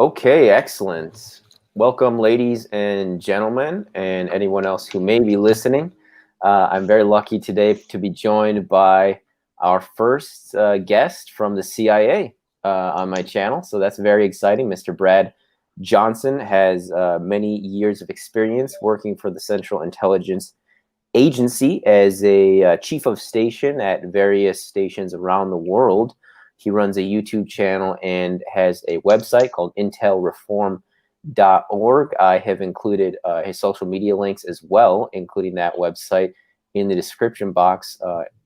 Okay, excellent. Welcome, ladies and gentlemen, and anyone else who may be listening. I'm very lucky today to be joined by our first guest from the CIA on my channel. So that's very exciting. Mr. Brad Johnson has many years of experience working for the Central Intelligence Agency as a chief of station at various stations around the world. He runs a YouTube channel and has a website called intelreform.org. I have included his social media links as well, including that website in the description box,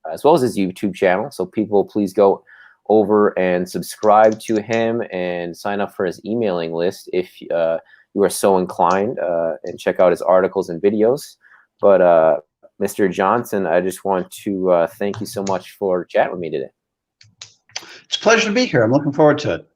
as well as his YouTube channel. So people, please go over and subscribe to him and sign up for his emailing list if you are so inclined, and check out his articles and videos. But Mr. Johnson, I just want to thank you so much for chatting with me today. It's a pleasure to be here. I'm looking forward to it.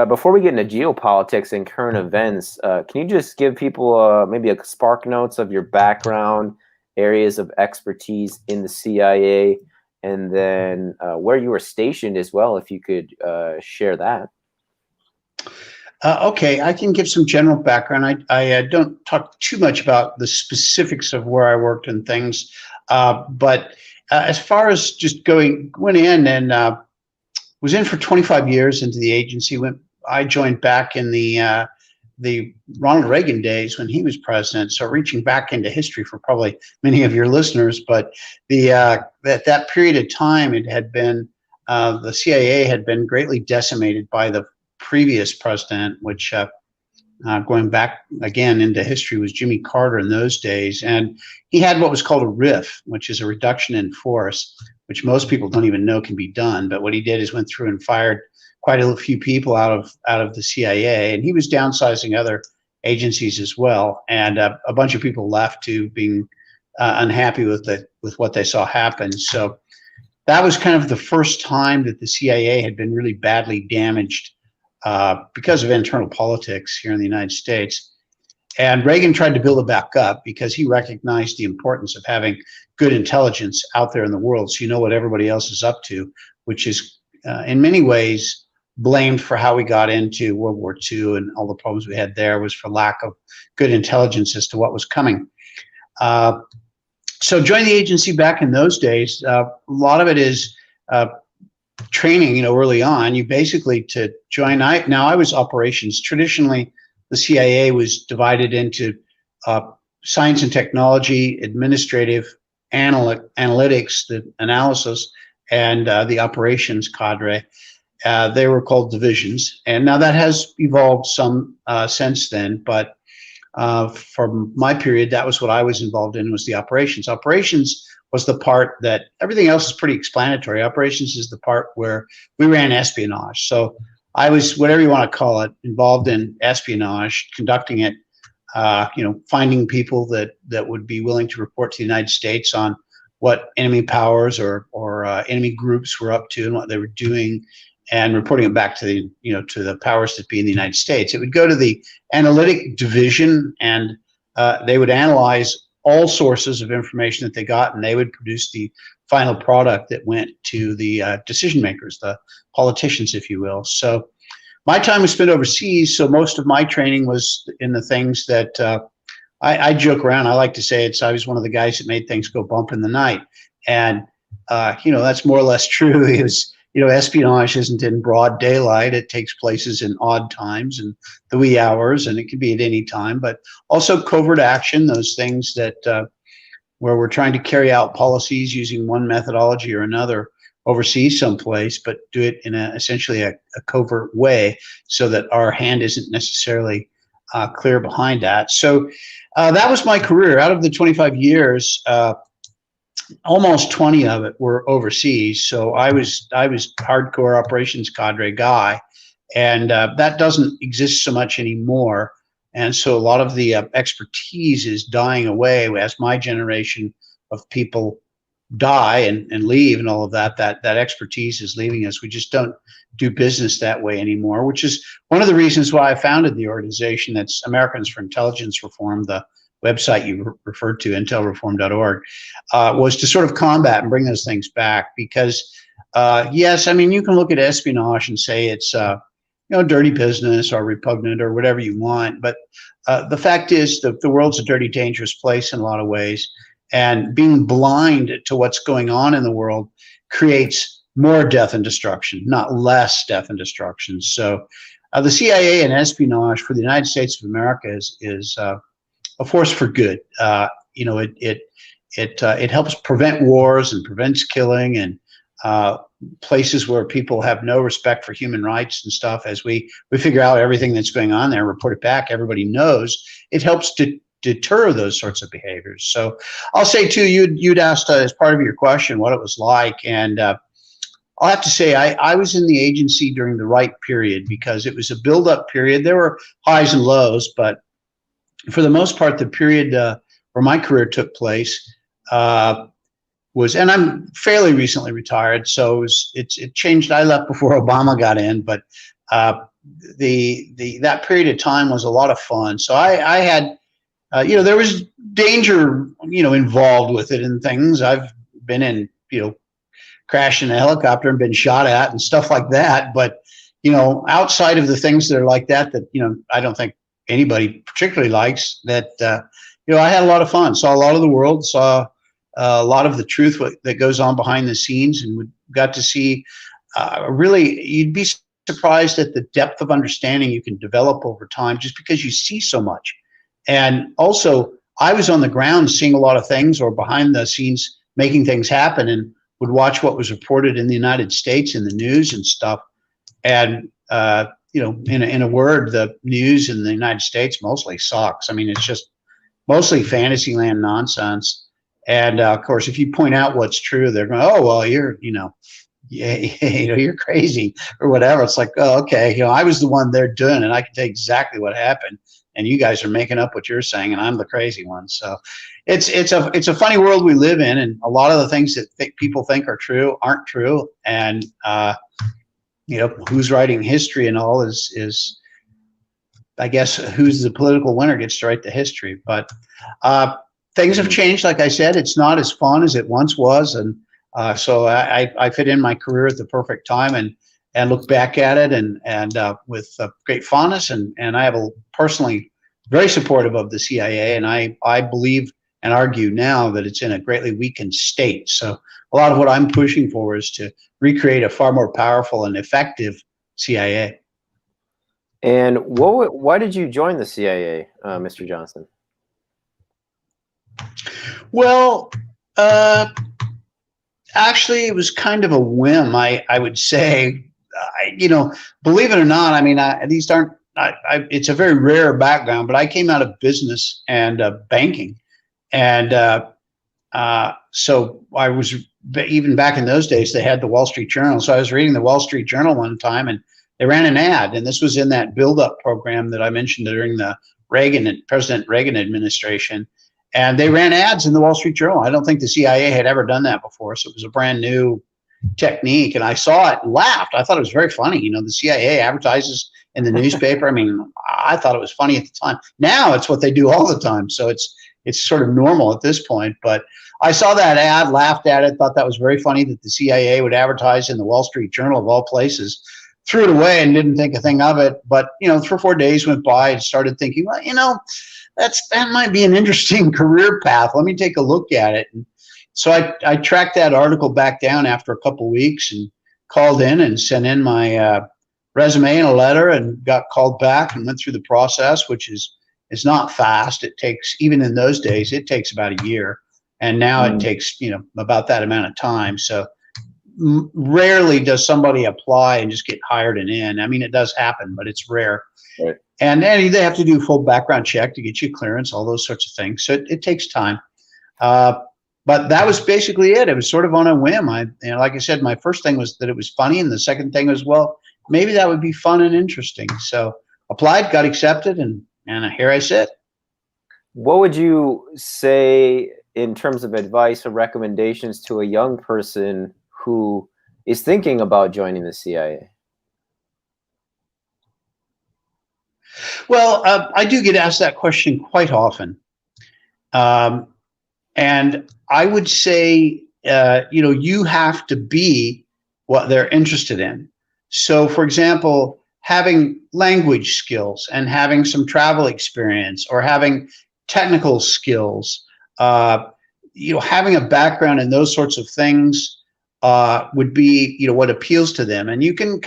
Before we get into geopolitics and current events, can you just give people maybe a spark notes of your background, areas of expertise in the CIA, and then where you were stationed as well, if you could share that? Okay, I can give some general background. I don't talk too much about the specifics of where I worked and things, but as far as just went in and was in for 25 years into the agency. I joined back in the Ronald Reagan days when he was president. So reaching back into history for probably many of your listeners, but that period of time, it had been the CIA had been greatly decimated by the previous president, which going back again into history was Jimmy Carter in those days. And he had what was called a RIF, which is a reduction in force, which most people don't even know can be done. But what he did is went through and fired quite a few people out of the CIA, and he was downsizing other agencies as well. And a bunch of people left to being unhappy with what they saw happen. So that was kind of the first time that the CIA had been really badly damaged because of internal politics here in the United States. And Reagan tried to build it back up because he recognized the importance of having good intelligence out there in the world, so you know what everybody else is up to, which is in many ways blamed for how we got into World War II and all the problems we had there was for lack of good intelligence as to what was coming. So joining the agency back in those days, a lot of it is training, early on. You basically, to join, I was operations. Traditionally, the CIA was divided into science and technology, administrative, analytics, the analysis, and the operations cadre. They were called divisions. And now that has evolved some since then, but from my period, that was what I was involved in, was the operations. Operations was the part that everything else is pretty explanatory. Operations is the part where we ran espionage. So I was, whatever you want to call it, involved in espionage, conducting it, finding people that would be willing to report to the United States on what enemy powers or enemy groups were up to and what they were doing, and reporting it back to the to the powers that be in the United States. It would go to the analytic division, and they would analyze all sources of information that they got, and they would produce the final product that went to the decision makers, the politicians, if you will. So my time was spent overseas, so most of my training was in the things that I joke around. I like to say I was one of the guys that made things go bump in the night, and that's more or less true. It was, espionage isn't in broad daylight. It takes places in odd times and the wee hours, and it can be at any time. But also covert action, those things that where we're trying to carry out policies using one methodology or another overseas someplace, but do it in essentially a covert way, so that our hand isn't necessarily clear behind that. So that was my career. Out of the 25 years, almost 20 of it were overseas. So I was hardcore operations cadre guy, and that doesn't exist so much anymore. And so a lot of the expertise is dying away as my generation of people die and leave and all of that expertise is leaving us. We just don't do business that way anymore, which is one of the reasons why I founded the organization that's Americans for Intelligence Reform, the website you referred to, intelreform.org, was to sort of combat and bring those things back. Because yes, I mean, you can look at espionage and say it's dirty business or repugnant or whatever you want. But the fact is that the world's a dirty, dangerous place in a lot of ways. And being blind to what's going on in the world creates more death and destruction, not less death and destruction. So the CIA and espionage for the United States of America is a force for good. It helps prevent wars and prevents killing and places where people have no respect for human rights and stuff. As we figure out everything that's going on there, report it back, everybody knows. It helps to deter those sorts of behaviors. So I'll say too, you'd asked as part of your question what it was like, and I'll have to say I was in the agency during the right period because it was a build-up period. There were highs and lows, but for the most part, the period where my career took place and I'm fairly recently retired, so it changed. I left before Obama got in, but that period of time was a lot of fun. So I had, there was danger, involved with it and things. I've been in, crashed in a helicopter and been shot at and stuff like that. But, outside of the things that are like that, I don't think anybody particularly likes that, I had a lot of fun, saw a lot of the world, saw a lot of the truth that goes on behind the scenes, and we got to see really, you'd be surprised at the depth of understanding you can develop over time just because you see so much. And also, I was on the ground seeing a lot of things, or behind the scenes making things happen, and would watch what was reported in the United States in the news and stuff. And in a word, the news in the United States mostly sucks. I mean, it's just mostly fantasyland nonsense. And of course, if you point out what's true, they're going, "Oh, well, you're crazy," or whatever. It's like, oh, okay, I was the one there doing it. I can tell you exactly what happened, and you guys are making up what you're saying, and I'm the crazy one. So it's a funny world we live in, and a lot of the things that people think are true aren't true. And who's writing history and all is I guess who's the political winner gets to write the history. But things have changed. Like I said, it's not as fun as it once was, and so I fit in my career at the perfect time and look back at it and with great fondness. And I have personally very supportive of the CIA, and I believe and argue now that it's in a greatly weakened state. So a lot of what I'm pushing for is to recreate a far more powerful and effective CIA. And why did you join the CIA, Mr. Johnson? Well, actually, it was kind of a whim, I would say. Believe it or not, I mean, these aren't, it's a very rare background, but I came out of business and banking. And so I was, even back in those days, they had the Wall Street Journal. So I was reading the Wall Street Journal one time, and they ran an ad. And this was in that build-up program that I mentioned during the President Reagan administration. And they ran ads in the Wall Street Journal. I don't think the CIA had ever done that before. So it was a brand new technique. And I saw it and laughed. I thought it was very funny. The CIA advertises in the newspaper. I mean, I thought it was funny at the time. Now it's what they do all the time. So it's sort of normal at this point. But I saw that ad, laughed at it, thought that was very funny that the CIA would advertise in the Wall Street Journal of all places. Threw it away and didn't think a thing of it. But, 3 or 4 days went by and started thinking, well, that might be an interesting career path. Let me take a look at it. And so I tracked that article back down after a couple of weeks and called in and sent in my resume and a letter and got called back and went through the process, which is not fast. It takes, even in those days, it takes about a year. And now it takes, about that amount of time. So rarely does somebody apply and just get hired and in. I mean, it does happen, but it's rare. Right. And then they have to do a full background check to get you clearance, all those sorts of things. So it takes time. But that was basically it. It was sort of on a whim. Like I said, my first thing was that it was funny. And the second thing was, well, maybe that would be fun and interesting. So applied, got accepted, and here I sit. What would you say in terms of advice or recommendations to a young person who is thinking about joining the CIA? Well, I do get asked that question quite often. And I would say, you have to be what they're interested in. So, for example, having language skills and having some travel experience or having technical skills, having a background in those sorts of things would be, what appeals to them. And you can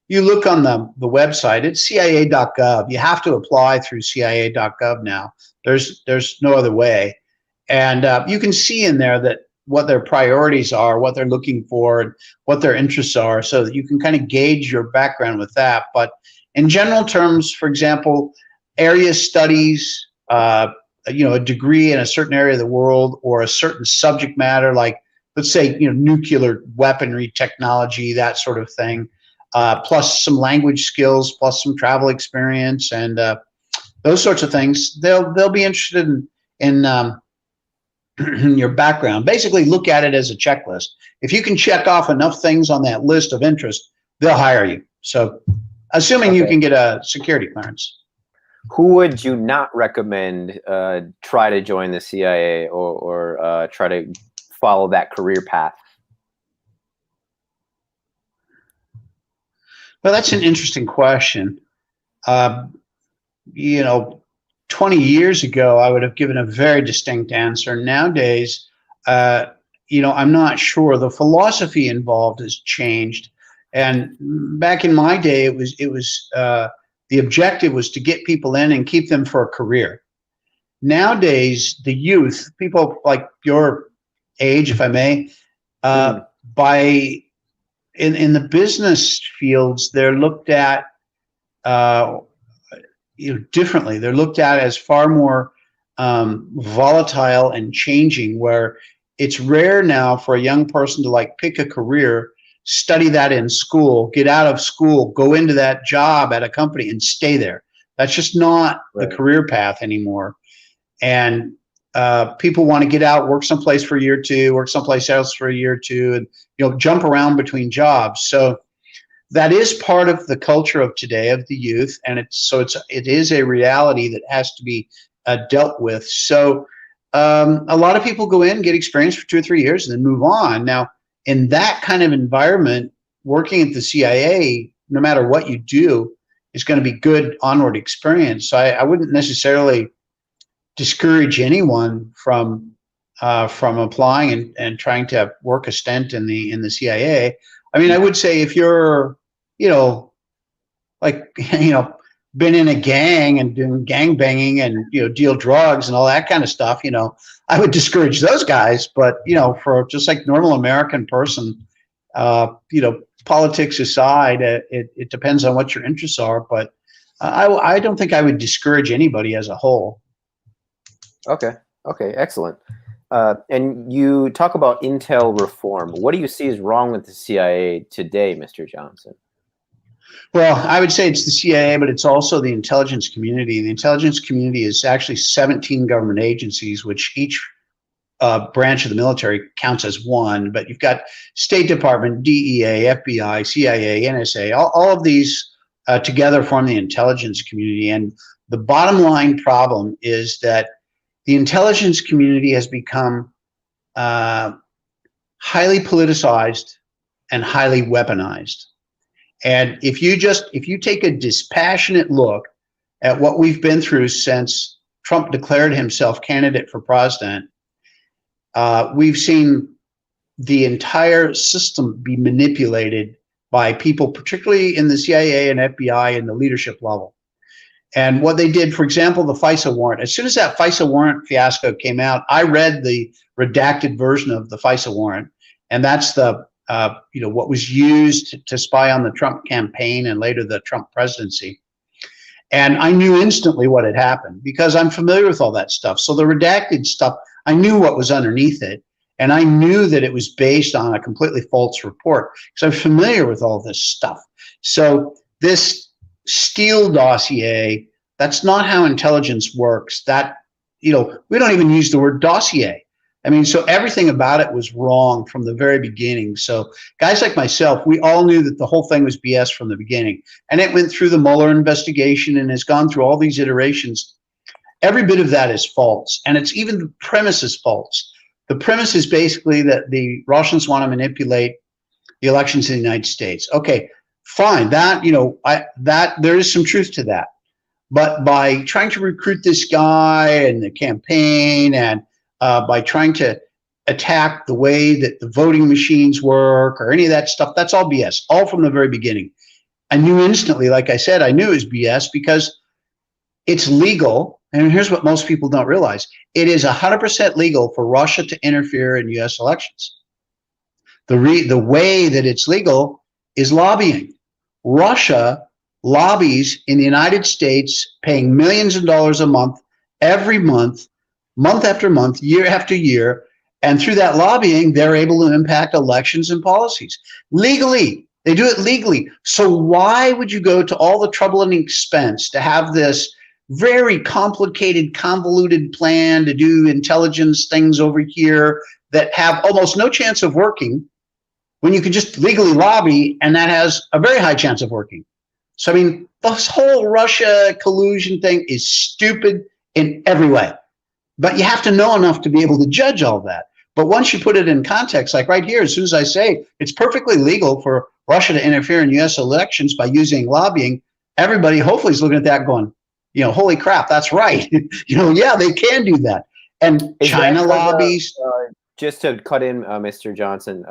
you look on the website, it's CIA.gov. You have to apply through CIA.gov now. There's no other way. And you can see in there that what their priorities are, what they're looking for, and what their interests are, so that you can kind of gauge your background with that. But in general terms, for example, area studies, a degree in a certain area of the world or a certain subject matter, like let's say, nuclear weaponry technology, that sort of thing, plus some language skills, plus some travel experience, and those sorts of things. They'll be interested in your background. Basically, look at it as a checklist. If you can check off enough things on that list of interest, they'll hire you. So, assuming you can get a security clearance. Who would you not recommend try to join the CIA or try to follow that career path? Well, that's an interesting question. 20 years ago, I would have given a very distinct answer. Nowadays, I'm not sure. The philosophy involved has changed. And back in my day, it was the objective was to get people in and keep them for a career. Nowadays, the youth, people like your age, if I may, in the business fields, they're looked at differently. They're looked at as far more volatile and changing, where it's rare now for a young person to pick a career, study that in school, get out of school, go into that job at a company and stay there. That's just not the career path anymore. And people want to get out, work someplace for a year or two, work someplace else for a year or two, and jump around between jobs. So that is part of the culture of today, of the youth, and it is a reality that has to be dealt with. So a lot of people go in, get experience for 2 or 3 years, and then move on. Now, in that kind of environment, working at the CIA, no matter what you do, is going to be good onward experience. So I wouldn't necessarily discourage anyone from applying and trying to work a stint in the CIA. I mean, I would say if you're been in a gang and doing gang banging and deal drugs and all that kind of stuff, I would discourage those guys. But for just like normal American person, politics aside, it depends on what your interests are. But I don't think I would discourage anybody as a whole. Okay, excellent. And you talk about intel reform. What do you see is wrong with the CIA today, Mr. Johnson? Well, I would say it's the CIA, but it's also the intelligence community. The intelligence community is actually 17 government agencies, which each branch of the military counts as one. But you've got State Department, DEA, FBI, CIA, NSA, all of these together form the intelligence community. And the bottom line problem is that the intelligence community has become highly politicized and highly weaponized. And if you take a dispassionate look at what we've been through since Trump declared himself candidate for president, we've seen the entire system be manipulated by people, particularly in the CIA and FBI and the leadership level. And what they did, for example, the FISA warrant, as soon as that FISA warrant fiasco came out, I read the redacted version of the FISA warrant, and that's the what was used to spy on the Trump campaign and later the Trump presidency. And I knew instantly what had happened because I'm familiar with all that stuff. So the redacted stuff, I knew what was underneath it. And I knew that it was based on a completely false report because I'm familiar with all this stuff. So this Steele dossier, that's not how intelligence works. That, we don't even use the word dossier. I mean, so everything about it was wrong from the very beginning. So guys like myself, we all knew that the whole thing was BS from the beginning. And it went through the Mueller investigation and has gone through all these iterations. Every bit of that is false. And it's even the premise is false. The premise is basically that the Russians want to manipulate the elections in the United States. Okay, fine. That, that there is some truth to that. But by trying to recruit this guy and the campaign, and by trying to attack the way that the voting machines work or any of that stuff, that's all BS, all from the very beginning. I knew instantly, like I said, I knew it was BS because it's legal. And here's what most people don't realize. It is 100% legal for Russia to interfere in US elections. The way that it's legal is lobbying. Russia lobbies in the United States, paying millions of dollars a month, every month, month after month, year after year. And through that lobbying, they're able to impact elections and policies legally. They do it legally. So why would you go to all the trouble and expense to have this very complicated, convoluted plan to do intelligence things over here that have almost no chance of working when you can just legally lobby and that has a very high chance of working? So, I mean, this whole Russia collusion thing is stupid in every way. But you have to know enough to be able to judge all that. But once you put it in context, like right here, as soon as I say it's perfectly legal for Russia to interfere in US elections by using lobbying, everybody hopefully is looking at that going, holy crap, that's right. Yeah, they can do that. And China lobbies. Just to cut in, Mr. Johnson,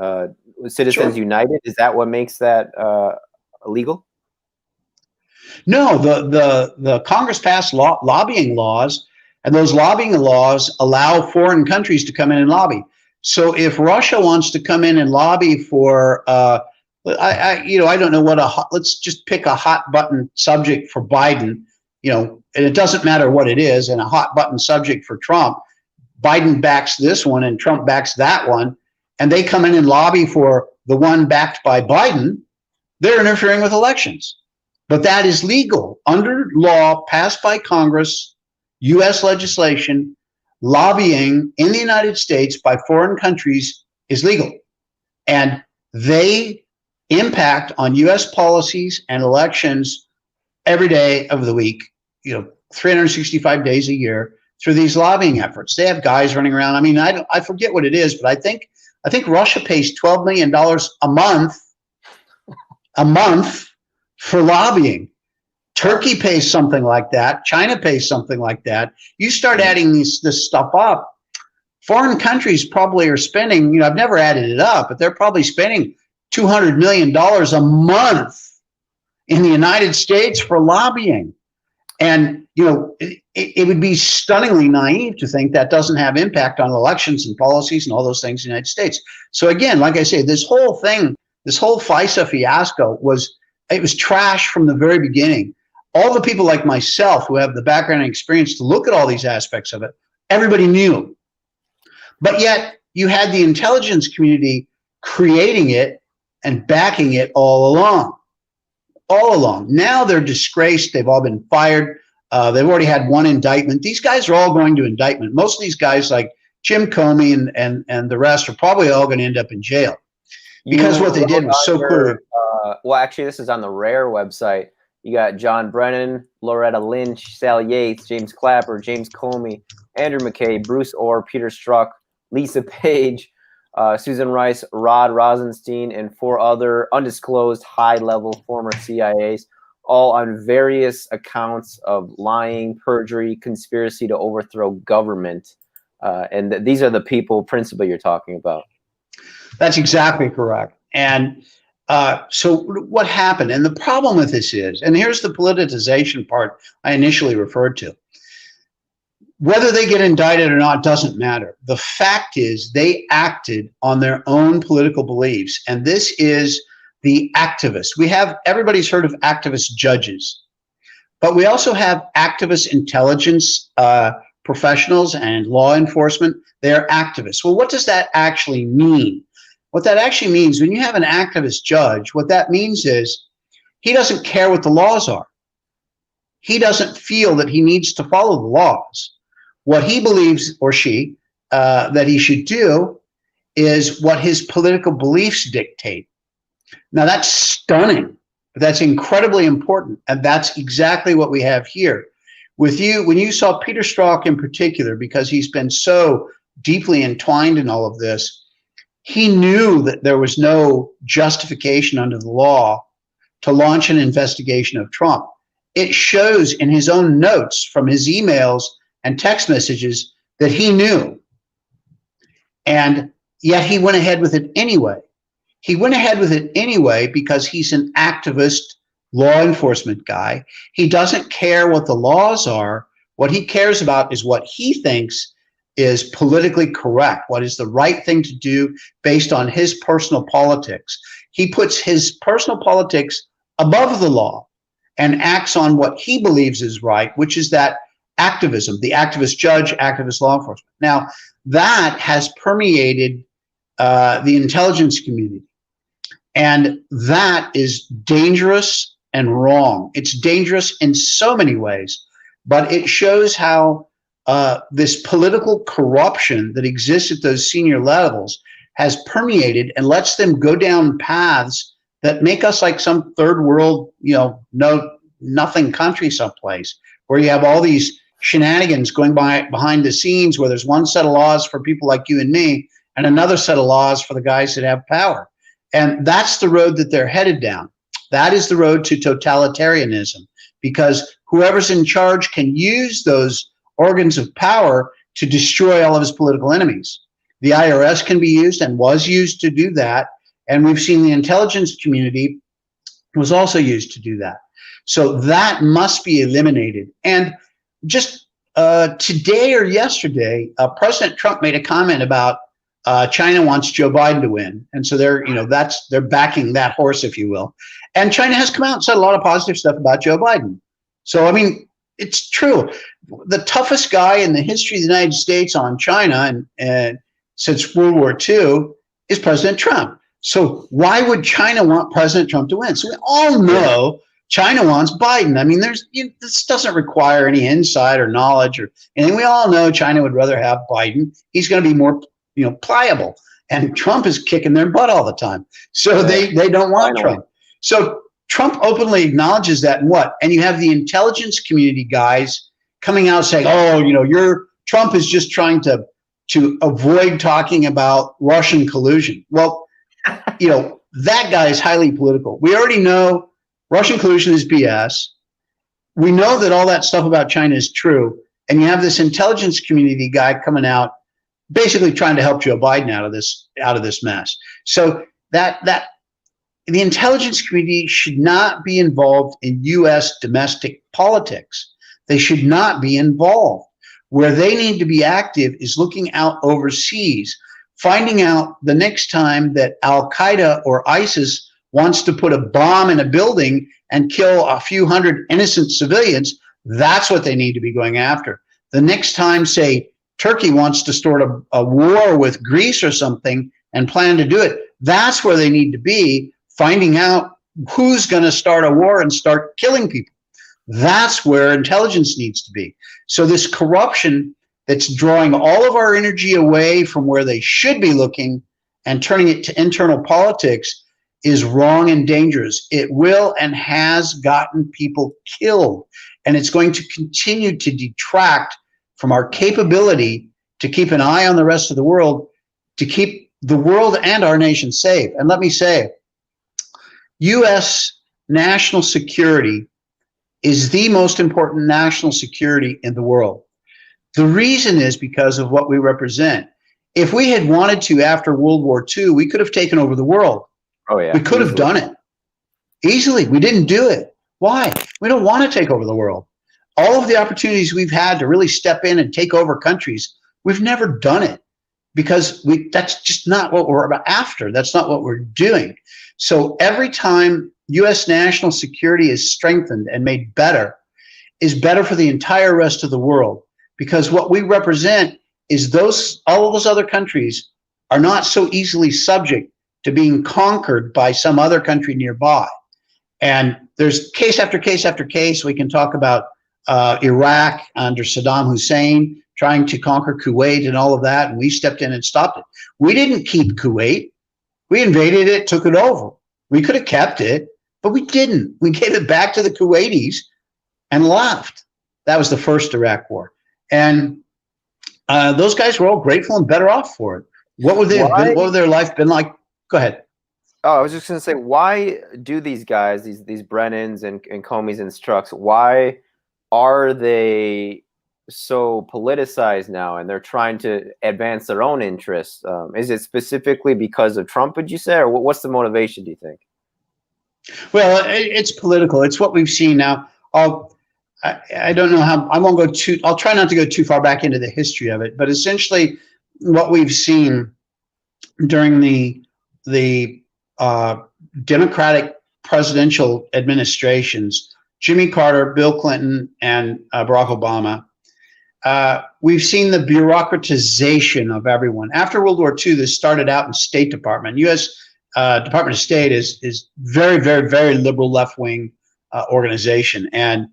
Citizens United, is that what makes that illegal? No, the Congress passed lobbying laws, and those lobbying laws allow foreign countries to come in and lobby. So if Russia wants to come in and lobby for, I don't know what let's just pick a hot button subject for Biden, and it doesn't matter what it is, and a hot button subject for Trump. Biden backs this one and Trump backs that one, and they come in and lobby for the one backed by Biden. They're interfering with elections. But that is legal under law passed by Congress, U.S. legislation. Lobbying in the United States by foreign countries is legal. And they impact on U.S. policies and elections every day of the week, 365 days a year through these lobbying efforts. They have guys running around. I mean, I forget what it is, but I think Russia pays $12 million a month for lobbying. Turkey pays something like that. China pays something like that. You start adding this stuff up, foreign countries probably are spending, I've never added it up, but they're probably spending $200 million a month in the United States for lobbying. And, it would be stunningly naive to think that doesn't have impact on elections and policies and all those things in the United States. So again, like I say, this whole thing, this whole FISA fiasco was trash from the very beginning. All the people like myself who have the background and experience to look at all these aspects of it, everybody knew. But yet you had the intelligence community creating it and backing it all along. Now they're disgraced. They've all been fired. They've already had one indictment. These guys are all going to indictment. Most of these guys like Jim Comey and the rest are probably all going to end up in jail because what they did was so clear. Well, actually, this is on the RARE website. You got John Brennan, Loretta Lynch, Sal Yates, James Clapper, James Comey, Andrew McKay, Bruce Orr, Peter Strzok, Lisa Page, Susan Rice, Rod Rosenstein, and 4 other undisclosed high-level former CIAs, all on various accounts of lying, perjury, conspiracy to overthrow government. And these are the people principally you're talking about. That's exactly correct. And so what happened? And the problem with this is, and here's the politicization part I initially referred to. Whether they get indicted or not doesn't matter. The fact is they acted on their own political beliefs. And this is the activists. Everybody's heard of activist judges, but we also have activist intelligence professionals and law enforcement. They're activists. Well, what does that actually mean? What that actually means, when you have an activist judge, what that means is he doesn't care what the laws are. He doesn't feel that he needs to follow the laws. What he believes, or she, that he should do is what his political beliefs dictate. Now that's stunning, but that's incredibly important. And that's exactly what we have here. With you, when you saw Peter Strzok in particular, because he's been so deeply entwined in all of this, he knew that there was no justification under the law to launch an investigation of Trump. It shows in his own notes from his emails and text messages that he knew. And yet he went ahead with it anyway. He went ahead with it anyway because he's an activist law enforcement guy. He doesn't care what the laws are. What he cares about is what he thinks is politically correct, what is the right thing to do based on his personal politics. He puts his personal politics above the law and acts on what he believes is right, which is that activism, the activist judge, activist law enforcement. Now, that has permeated the intelligence community. And that is dangerous and wrong. It's dangerous in so many ways, but it shows how this political corruption that exists at those senior levels has permeated and lets them go down paths that make us like some third world, nothing country someplace, where you have all these shenanigans going behind the scenes, where there's one set of laws for people like you and me and another set of laws for the guys that have power. And that's the road that they're headed down. That is the road to totalitarianism, because whoever's in charge can use those organs of power to destroy all of his political enemies. The IRS can be used and was used to do that. And we've seen the intelligence community was also used to do that. So that must be eliminated. And just today or yesterday, President Trump made a comment about China wants Joe Biden to win. And so they're backing that horse, if you will. And China has come out and said a lot of positive stuff about Joe Biden. So, I mean, it's true. The toughest guy in the history of the United States on China and since World War II is President Trump. So why would China want President Trump to win? So we all know China wants Biden. I mean, this doesn't require any insight or knowledge or anything. We all know China would rather have Biden. He's going to be more, pliable. And Trump is kicking their butt all the time. So they don't want Trump. So Trump openly acknowledges that, and you have the intelligence community guys coming out saying, Trump is just trying to avoid talking about Russian collusion. Well, that guy is highly political. We already know Russian collusion is BS. We know that all that stuff about China is true. And you have this intelligence community guy coming out basically trying to help Joe Biden out of this mess. So that the intelligence community should not be involved in U.S. domestic politics. They should not be involved. Where they need to be active is looking out overseas, finding out the next time that Al-Qaeda or ISIS wants to put a bomb in a building and kill a few hundred innocent civilians. That's what they need to be going after. The next time, say, Turkey wants to start a war with Greece or something and plan to do it, that's where they need to be, finding out who's going to start a war and start killing people. That's where intelligence needs to be. So this corruption that's drawing all of our energy away from where they should be looking and turning it to internal politics is wrong and dangerous. It will and has gotten people killed, and it's going to continue to detract from our capability to keep an eye on the rest of the world, to keep the world and our nation safe. And let me say, U.S. national security is the most important national security in the world. The reason is because of what we represent. If we had wanted to after World War II, we could have taken over the world. Oh, yeah. We could have done it easily. We didn't do it. Why? We don't want to take over the world. All of the opportunities we've had to really step in and take over countries, we've never done it because that's just not what we're after. That's not what we're doing. So every time U.S. national security is strengthened and made better, is better for the entire rest of the world, because what we represent is all of those other countries are not so easily subject to being conquered by some other country nearby. And there's case after case after case. We can talk about Iraq under Saddam Hussein trying to conquer Kuwait and all of that, and we stepped in and stopped it. We didn't keep Kuwait. We invaded it, took it over. We could have kept it, but we didn't. We gave it back to the Kuwaitis and left. That was the first Iraq war. And those guys were all grateful and better off for it. What would their life been like? Go ahead. Oh, I was just gonna say, why do these guys, these Brennans and Comeys and Strucks, why are they so politicized now, and they're trying to advance their own interests? Is it specifically because of Trump, would you say, or what's the motivation, do you think? Well, it's political. It's what we've seen now. I don't know how, I won't go too, I'll try not to go too far back into the history of it, but essentially what we've seen during the Democratic presidential administrations, Jimmy Carter, Bill Clinton, and Barack Obama, we've seen the bureaucratization of everyone. After World War II, this started out in State Department. U.S. Department of State is very, very, very liberal left-wing organization. And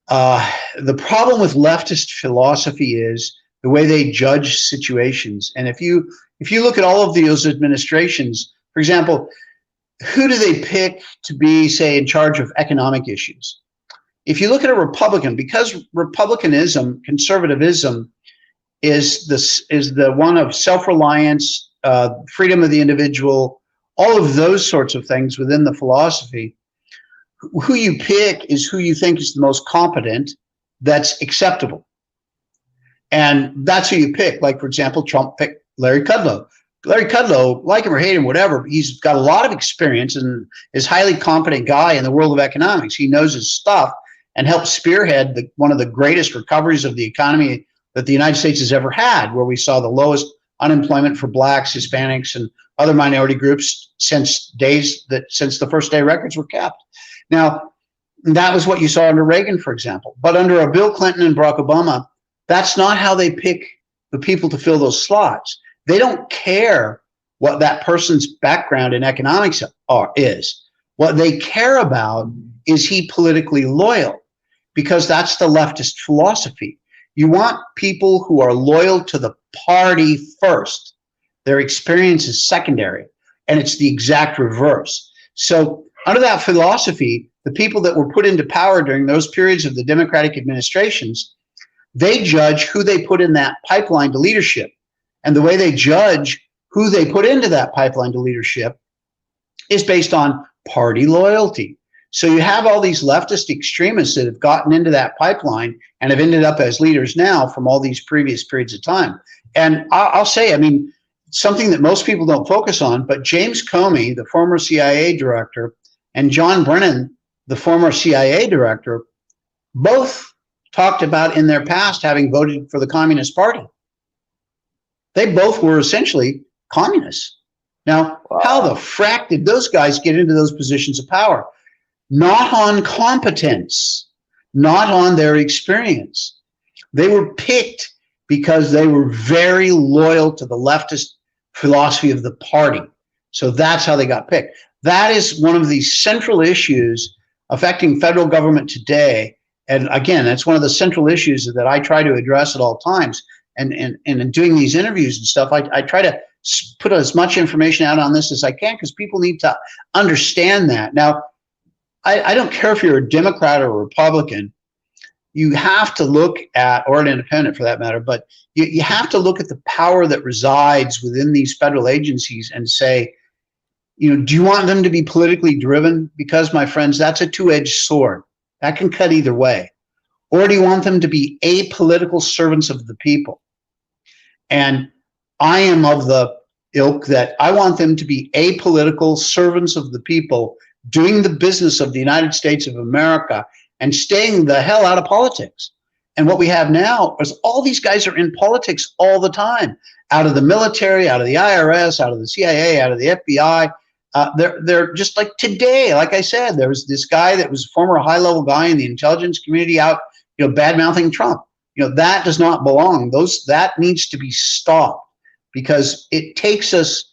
the problem with leftist philosophy is the way they judge situations. And if you look at all of those administrations, for example, who do they pick to be, say, in charge of economic issues? If you look at a Republican, because republicanism, conservatism, is the one of self-reliance, freedom of the individual, all of those sorts of things within the philosophy, who you pick is who you think is the most competent, that's acceptable. And that's who you pick. Like, for example, Trump picked Larry Kudlow. Larry Kudlow, like him or hate him, whatever, he's got a lot of experience and is a highly competent guy in the world of economics. He knows his stuff and helped spearhead one of the greatest recoveries of the economy that the United States has ever had, where we saw the lowest unemployment for blacks, Hispanics, and other minority groups since the first day records were kept. Now, that was what you saw under Reagan, for example. But under a Bill Clinton and Barack Obama, that's not how they pick the people to fill those slots. They don't care what that person's background in economics is. What they care about is he politically loyal, because that's the leftist philosophy. You want people who are loyal to the party first. Their experience is secondary, and it's the exact reverse. So under that philosophy, the people that were put into power during those periods of the Democratic administrations, they judge who they put in that pipeline to leadership. And the way they judge who they put into that pipeline to leadership is based on party loyalty. So you have all these leftist extremists that have gotten into that pipeline and have ended up as leaders now from all these previous periods of time. And I'll say, I mean, something that most people don't focus on, but James Comey, the former CIA director, and John Brennan, the former CIA director, both talked about in their past having voted for the Communist Party. They both were essentially communists. Now, how the frack did those guys get into those positions of power? Not on competence, not on their experience. They were picked because they were very loyal to the leftist philosophy of the party. So that's how they got picked. That is one of the central issues affecting federal government today. And again, that's one of the central issues that I try to address at all times. And in doing these interviews and stuff, I try to put as much information out on this as I can, because people need to understand that. Now, I don't care if you're a Democrat or a Republican. You have to look at, or an independent for that matter, but you have to look at the power that resides within these federal agencies and say, you know, do you want them to be politically driven? Because, my friends, that's a two-edged sword. That can cut either way. Or do you want them to be apolitical servants of the people? And I am of the ilk that I want them to be apolitical servants of the people, doing the business of the United States of America and staying the hell out of politics. And what we have now is all these guys are in politics all the time, out of the military, out of the IRS, out of the CIA, out of the FBI. They're just like today, like I said, there was this guy that was a former high-level guy in the intelligence community out, you know, bad-mouthing Trump. You know, that does not belong. That needs to be stopped, because it takes us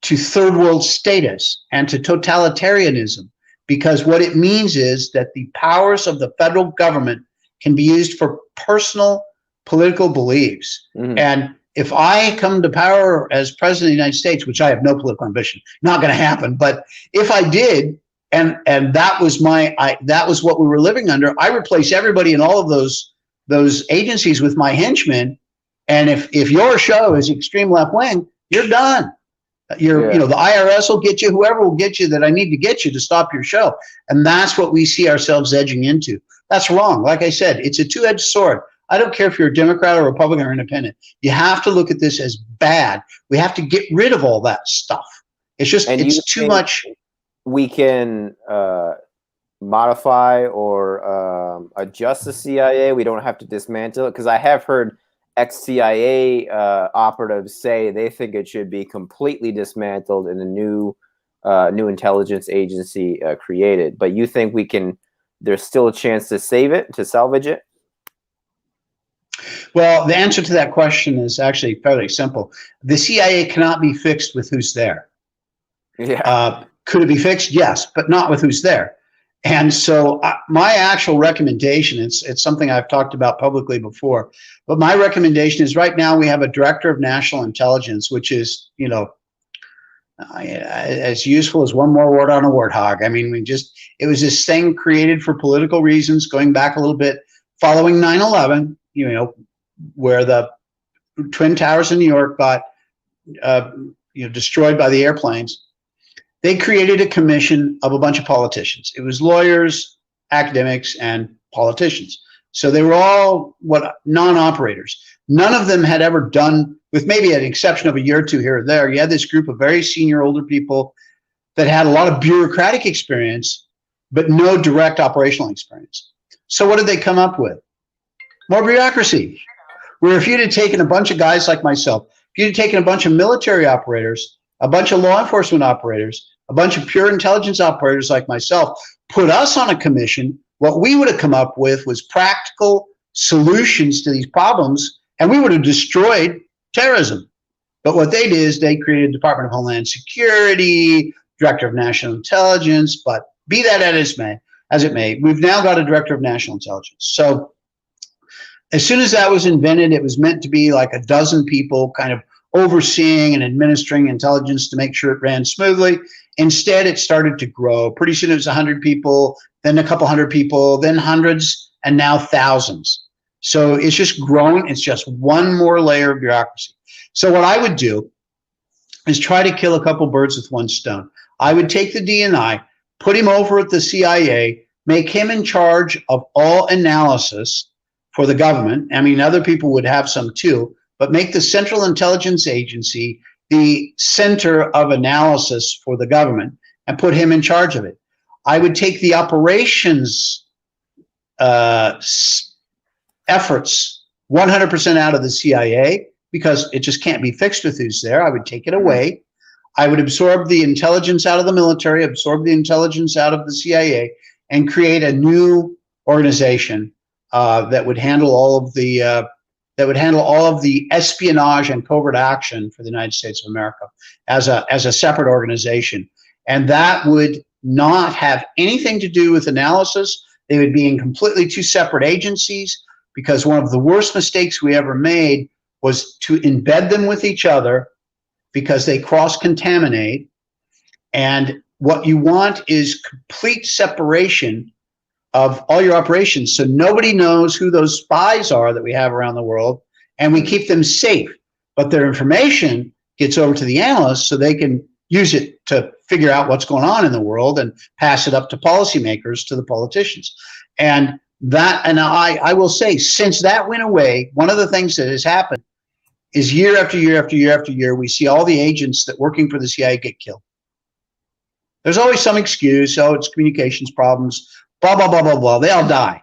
to third world status and to totalitarianism, because what it means is that the powers of the federal government can be used for personal political beliefs. Mm-hmm. And if I come to power as president of the United States, which I have no political ambition, not going to happen, but if I did, and that was that was what we were living under, I replace everybody in all of those agencies with my henchmen. And if your show is extreme left wing, you're done. The IRS will get you, whoever will get you that I need to get you to stop your show. And that's what we see ourselves edging into. That's wrong. Like I said, it's a two-edged sword. I don't care if you're a Democrat or Republican or independent. You have to look at this as bad. We have to get rid of all that stuff. It's just, it's too much. We can modify or adjust the CIA. We don't have to dismantle it, because I have heard ex-CIA operatives say they think it should be completely dismantled and a new intelligence agency created. But you think there's still a chance to save it, to salvage it? Well, the answer to that question is actually fairly simple. The CIA cannot be fixed with who's there. Yeah. Could it be fixed? Yes, but not with who's there. And so my actual recommendation, it's something I've talked about publicly before, but my recommendation is right now we have a Director of National Intelligence, which is, as useful as one more word on a warthog. I mean, it was this thing created for political reasons, going back a little bit, following 9/11, where the Twin Towers in New York got, destroyed by the airplanes. They created a commission of a bunch of politicians. It was lawyers, academics, and politicians. So they were all non-operators. None of them had ever done, with maybe an exception of a year or two here or there, you had this group of very senior older people that had a lot of bureaucratic experience, but no direct operational experience. So what did they come up with? More bureaucracy. Where if you'd have taken a bunch of guys like myself, if you'd have taken a bunch of military operators, a bunch of law enforcement operators, a bunch of pure intelligence operators like myself, put us on a commission, what we would have come up with was practical solutions to these problems, and we would have destroyed terrorism. But what they did is they created Department of Homeland Security, Director of National Intelligence, but be that as it may, we've now got a Director of National Intelligence. So as soon as that was invented, it was meant to be like a dozen people kind of overseeing and administering intelligence to make sure it ran smoothly. Instead, it started to grow. Pretty soon it was 100 people, then a couple hundred people, then hundreds, and now thousands. So it's just grown. It's just one more layer of bureaucracy. So what I would do is try to kill a couple birds with one stone. I would take the DNI, put him over at the CIA, make him in charge of all analysis for the government. I mean, other people would have some too, but make the Central Intelligence Agency the center of analysis for the government and put him in charge of it. I would take the operations efforts 100% out of the CIA because it just can't be fixed with who's there. I would take it away. I would absorb the intelligence out of the military, absorb the intelligence out of the CIA, and create a new organization that would handle all of the espionage and covert action for the United States of America as a separate organization. And that would not have anything to do with analysis. They would be in completely two separate agencies, because one of the worst mistakes we ever made was to embed them with each other because they cross-contaminate. And what you want is complete separation of all your operations, so nobody knows who those spies are that we have around the world, and we keep them safe. But their information gets over to the analysts so they can use it to figure out what's going on in the world and pass it up to policymakers, to the politicians. And I will say, since that went away, one of the things that has happened is year after year after year after year, we see all the agents that working for the CIA get killed. There's always some excuse, oh, it's communications problems, blah, blah, blah, blah, blah. They all die.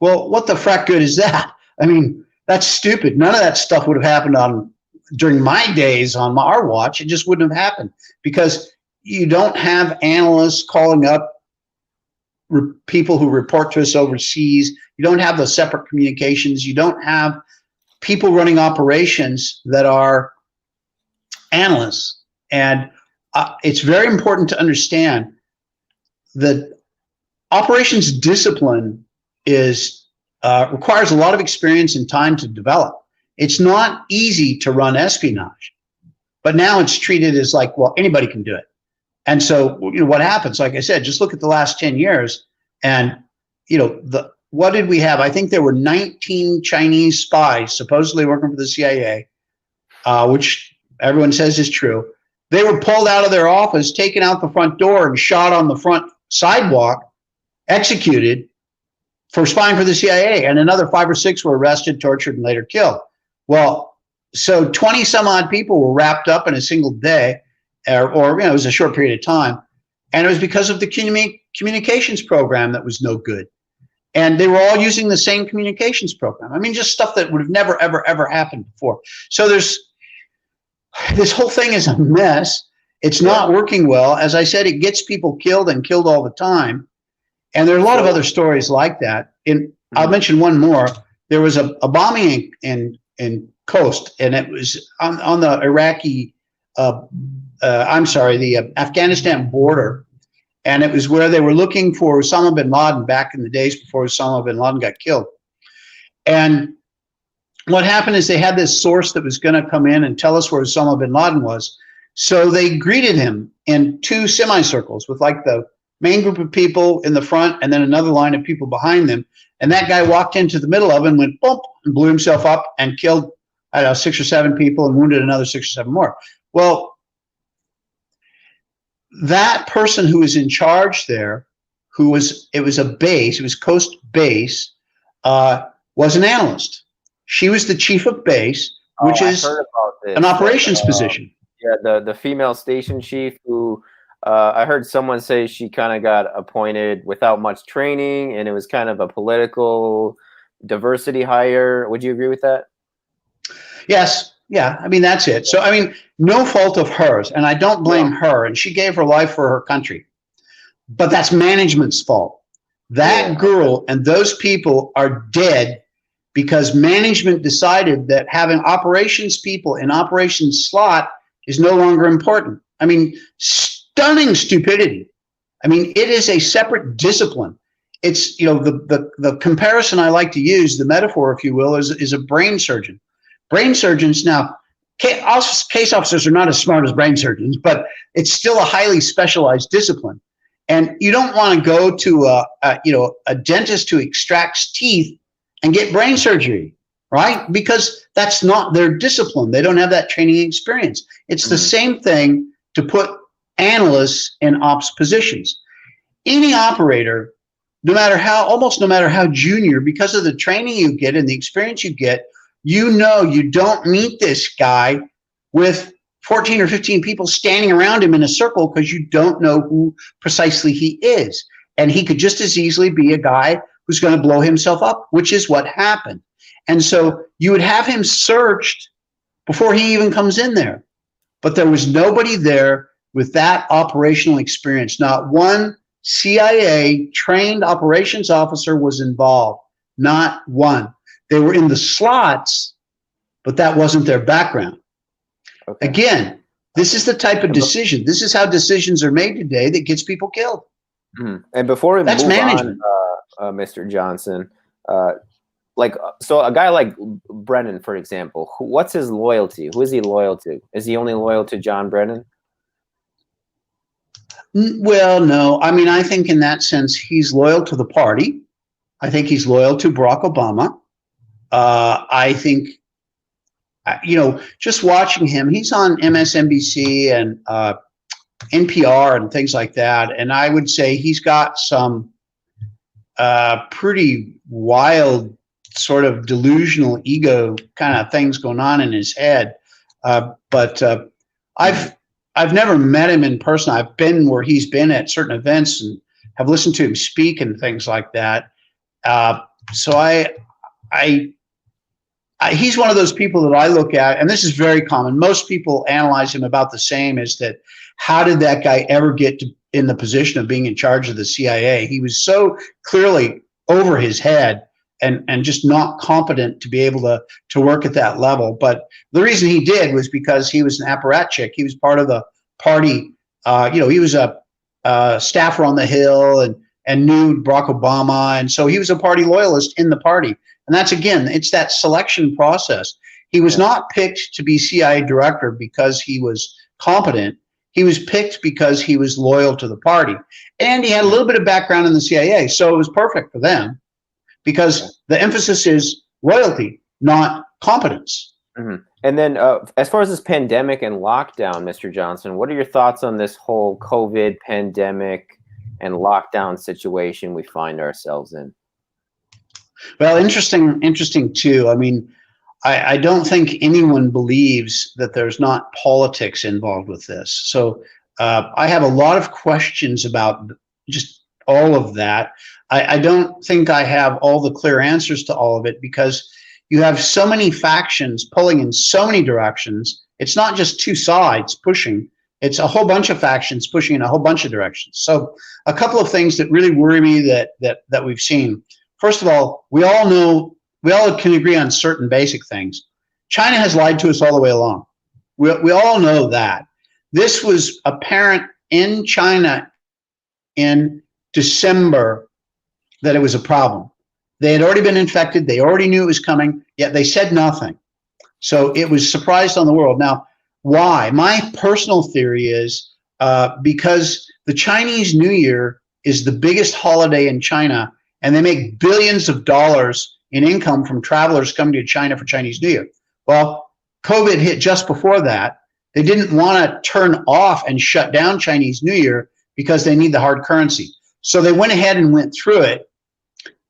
Well, what the frack good is that? I mean, that's stupid. None of that stuff would have happened during my days on our watch. It just wouldn't have happened because you don't have analysts calling up people who report to us overseas. You don't have those separate communications. You don't have people running operations that are analysts. And it's very important to understand that operations discipline requires a lot of experience and time to develop. It's not easy to run espionage, but now it's treated as like, well, anybody can do it. And so, what happens? Like I said, just look at the last 10 years, and what did we have? I think there were 19 Chinese spies supposedly working for the CIA, which everyone says is true. They were pulled out of their office, taken out the front door, and shot on the front sidewalk, executed for spying for the CIA. And another 5 or 6 were arrested, tortured, and later killed. Well, so 20 some odd people were wrapped up in a single day, or it was a short period of time. And it was because of the communications program that was no good. And they were all using the same communications program. I mean, just stuff that would have never, ever, ever happened before. So this whole thing is a mess. It's not working well. As I said, it gets people killed and killed all the time. And there are a lot of other stories like that. I'll mention one more. There was a bombing in Khost, and it was on the Iraqi, the Afghanistan border. And it was where they were looking for Osama bin Laden back in the days before Osama bin Laden got killed. And what happened is they had this source that was going to come in and tell us where Osama bin Laden was. So they greeted him in 2 semicircles with like the main group of people in the front and then another line of people behind them. And that guy walked into the middle of it and went boom and blew himself up and killed, 6 or 7 people and wounded another 6 or 7 more. Well, that person who was in charge there, it was a base, it was Khost base, was an analyst. She was the chief of base, which is an operations position. Yeah, the female station chief who I heard someone say she kind of got appointed without much training, and it was kind of a political diversity hire. Would you agree with that? Yes. Yeah, I mean, that's it. So, I mean, no fault of hers, and I don't blame her, and she gave her life for her country. But that's management's fault. That girl and those people are dead because management decided that having operations people in operations slot is no longer important. I mean, stunning stupidity. I mean, it is a separate discipline. It's, the comparison I like to use, the metaphor, if you will, is a brain surgeon. Brain surgeons now, case officers are not as smart as brain surgeons, but it's still a highly specialized discipline. And you don't want to go to a dentist who extracts teeth and get brain surgery, right? Because that's not their discipline. They don't have that training experience. It's the same thing to put analysts in ops positions. Any operator, no matter how junior, because of the training you get and the experience you get, you don't meet this guy with 14 or 15 people standing around him in a circle because you don't know who precisely he is. And he could just as easily be a guy who's going to blow himself up, which is what happened. And so you would have him searched before he even comes in there. But there was nobody there with that operational experience. Not one CIA trained operations officer was involved. Not one. They were in the slots, but that wasn't their background. Okay. Again, this is the type of decision. This is how decisions are made today that gets people killed. Mm-hmm. And before we move management. on, Mr. Johnson, so a guy like Brennan, for example, what's his loyalty? Who is he loyal to? Is he only loyal to John Brennan? Well, no. I mean, I think in that sense, he's loyal to the party. I think he's loyal to Barack Obama. I think, just watching him, he's on MSNBC and NPR and things like that. And I would say he's got some pretty wild sort of delusional ego kind of things going on in his head. But I've never met him in person. I've been where he's been at certain events and have listened to him speak and things like that. So he's one of those people that I look at, and this is very common. Most people analyze him about the same, is that how did that guy ever get in the position of being in charge of the CIA? He was so clearly over his head and just not competent to be able to work at that level. But the reason he did was because he was an apparatchik. He was part of the party. He was a staffer on the Hill and knew Barack Obama. And so he was a party loyalist in the party. And that's, again, it's that selection process. He was not picked to be CIA director because he was competent. He was picked because he was loyal to the party. And he had a little bit of background in the CIA. So it was perfect for them because the emphasis is loyalty, not competence. And then as far as this pandemic and lockdown, Mr. Johnson, what are your thoughts on this whole COVID pandemic and lockdown situation we find ourselves in? Well, interesting too. I mean, I don't think anyone believes that there's not politics involved with this. So I have a lot of questions about just all of that. I don't think I have all the clear answers to all of it, because you have so many factions pulling in so many directions. It's not just two sides pushing. It's a whole bunch of factions pushing in a whole bunch of directions. So a couple of things that really worry me that we've seen. First of all, we all can agree on certain basic things. China has lied to us all the way along. We all know that. This was apparent in China in December that it was a problem. They had already been infected. They already knew it was coming, yet they said nothing. So it was surprised on the world. Now, why? My personal theory is because the Chinese New Year is the biggest holiday in China, and they make billions of dollars in income from travelers coming to China for Chinese New Year. Well, COVID hit just before that. They didn't want to turn off and shut down Chinese New Year because they need the hard currency. So they went ahead and went through it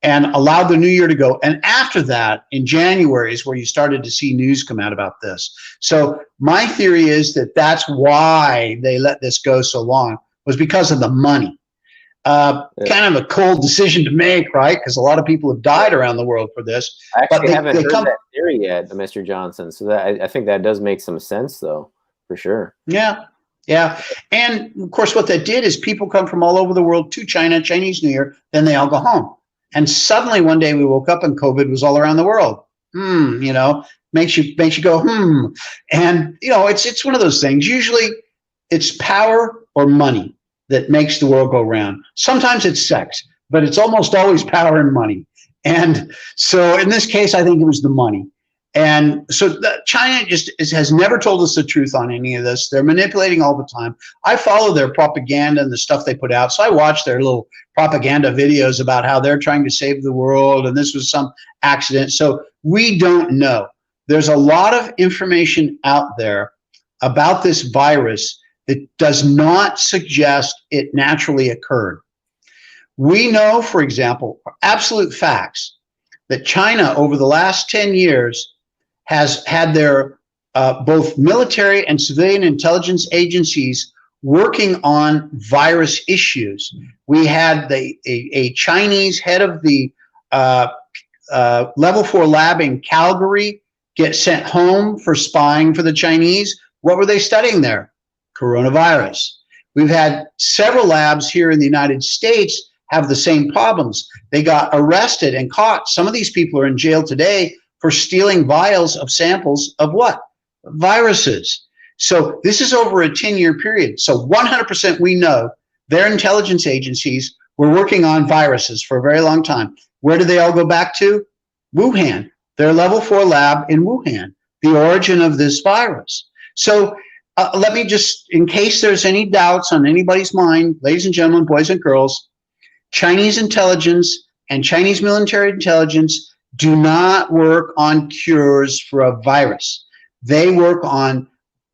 and allowed the new year to go. And after that, in January is where you started to see news come out about this. So my theory is that that's why they let this go so long, was because of the money. Kind of a cold decision to make, right? Because a lot of people have died around the world for this. I actually haven't heard that theory yet, Mr. Johnson. So that I think that does make some sense, though, for sure. Yeah. Yeah. And of course, what that did is people come from all over the world to China, Chinese New Year, then they all go home. And suddenly one day we woke up and COVID was all around the world. You know, makes you go, And, you know, it's one of those things. Usually it's power or money that makes the world go round. Sometimes it's sex, but it's almost always power and money. And so in this case, I think it was the money. And so China just has never told us the truth on any of this. They're manipulating all the time. I follow their propaganda and the stuff they put out. So I watch their little propaganda videos about how they're trying to save the world and this was some accident. So we don't know. There's a lot of information out there about this virus that does not suggest it naturally occurred. We know, for example, absolute facts, that China over the last 10 years has had their both military and civilian intelligence agencies working on virus issues. We had a Chinese head of the level 4 lab in Calgary get sent home for spying for the Chinese. What were they studying there? Coronavirus. We've had several labs here in the United States have the same problems. They got arrested and caught. Some of these people are in jail today for stealing vials of samples of what? Viruses. So this is over a 10-year period. So 100% we know their intelligence agencies were working on viruses for a very long time. Where do they all go back to? Wuhan, their level 4 lab in Wuhan, the origin of this virus. So let me just, in case there's any doubts on anybody's mind, ladies and gentlemen, boys and girls, Chinese intelligence and Chinese military intelligence do not work on cures for a virus. They work on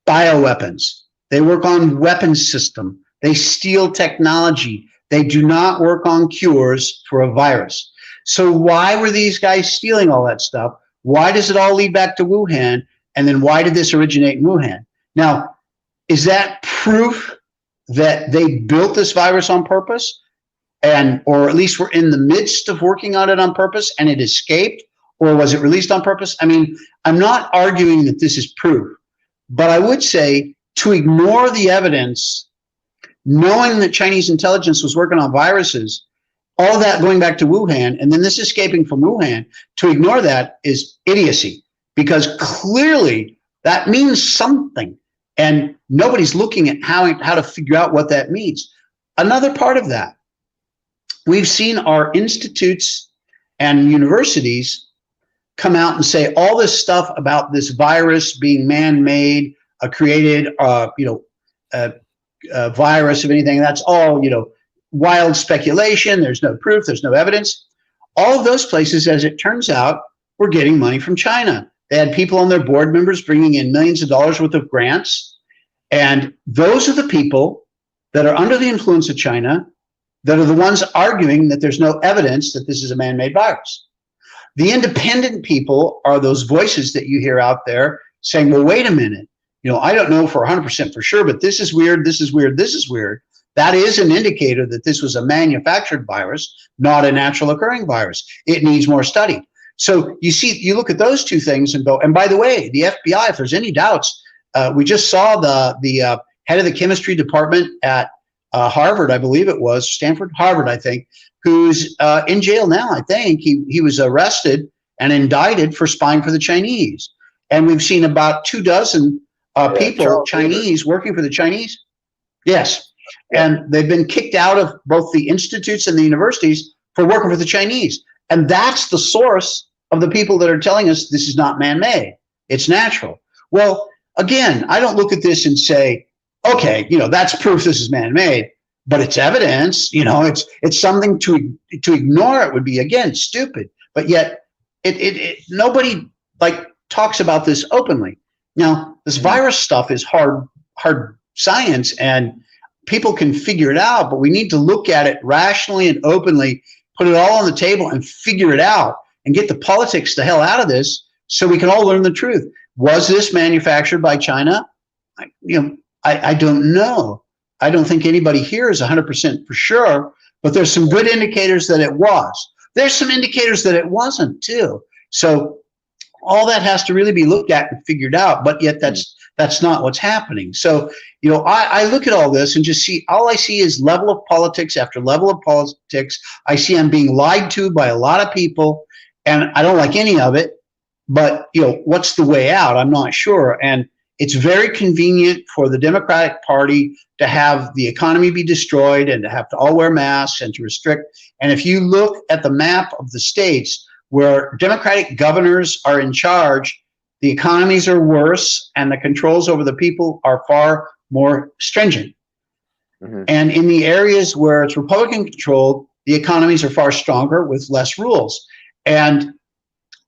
bioweapons. They work on weapons system. They steal technology. They do not work on cures for a virus. So why were these guys stealing all that stuff? Why does it all lead back to Wuhan? And then why did this originate in Wuhan? Now, is that proof that they built this virus on purpose? Or at least we're in the midst of working on it on purpose and it escaped? Or was it released on purpose? I mean, I'm not arguing that this is proof, but I would say to ignore the evidence, knowing that Chinese intelligence was working on viruses, all that going back to Wuhan, and then this escaping from Wuhan, to ignore that is idiocy, because clearly that means something, and nobody's looking at how to figure out what that means. Another part of that, we've seen our institutes and universities come out and say all this stuff about this virus being man-made, created, virus of anything. That's all, wild speculation. There's no proof. There's no evidence. All of those places, as it turns out, were getting money from China. They had people on their board members bringing in millions of dollars worth of grants. And those are the people that are under the influence of China that are the ones arguing that there's no evidence that this is a man-made virus. The independent people are those voices that you hear out there saying, well, wait a minute, I don't know for 100% for sure, but this is weird, this is weird, this is weird. That is an indicator that this was a manufactured virus, not a natural occurring virus. It needs more study. So you look at those two things and go, and by the way, the FBI, if there's any doubts, we just saw the head of the chemistry department at Harvard, I believe it was, Harvard, I think, who's in jail now, I think. He was arrested and indicted for spying for the Chinese. And we've seen about 24 people, Chinese, working for the Chinese. Yes. And they've been kicked out of both the institutes and the universities for working for the Chinese. And that's the source of the people that are telling us this is not man-made. It's natural. Well, again, I don't look at this and say, okay, that's proof this is man-made, but it's evidence. It's something to ignore. It would be, again, stupid. But yet, nobody talks about this openly. Now, this virus stuff is hard science, and people can figure it out. But we need to look at it rationally and openly, put it all on the table, and figure it out, and get the politics the hell out of this, so we can all learn the truth. Was this manufactured by China? I don't know. I don't think anybody here is 100% for sure, but there's some good indicators that it was. There's some indicators that it wasn't too. So all that has to really be looked at and figured out, but yet that's not what's happening. So, I look at all this and just all I see is level of politics after level of politics. I see I'm being lied to by a lot of people, and I don't like any of it, but, what's the way out? I'm not sure. And it's very convenient for the Democratic Party to have the economy be destroyed and to have to all wear masks and to restrict. And if you look at the map of the states where Democratic governors are in charge, the economies are worse and the controls over the people are far more stringent. Mm-hmm. And in the areas where it's Republican controlled, the economies are far stronger with less rules. And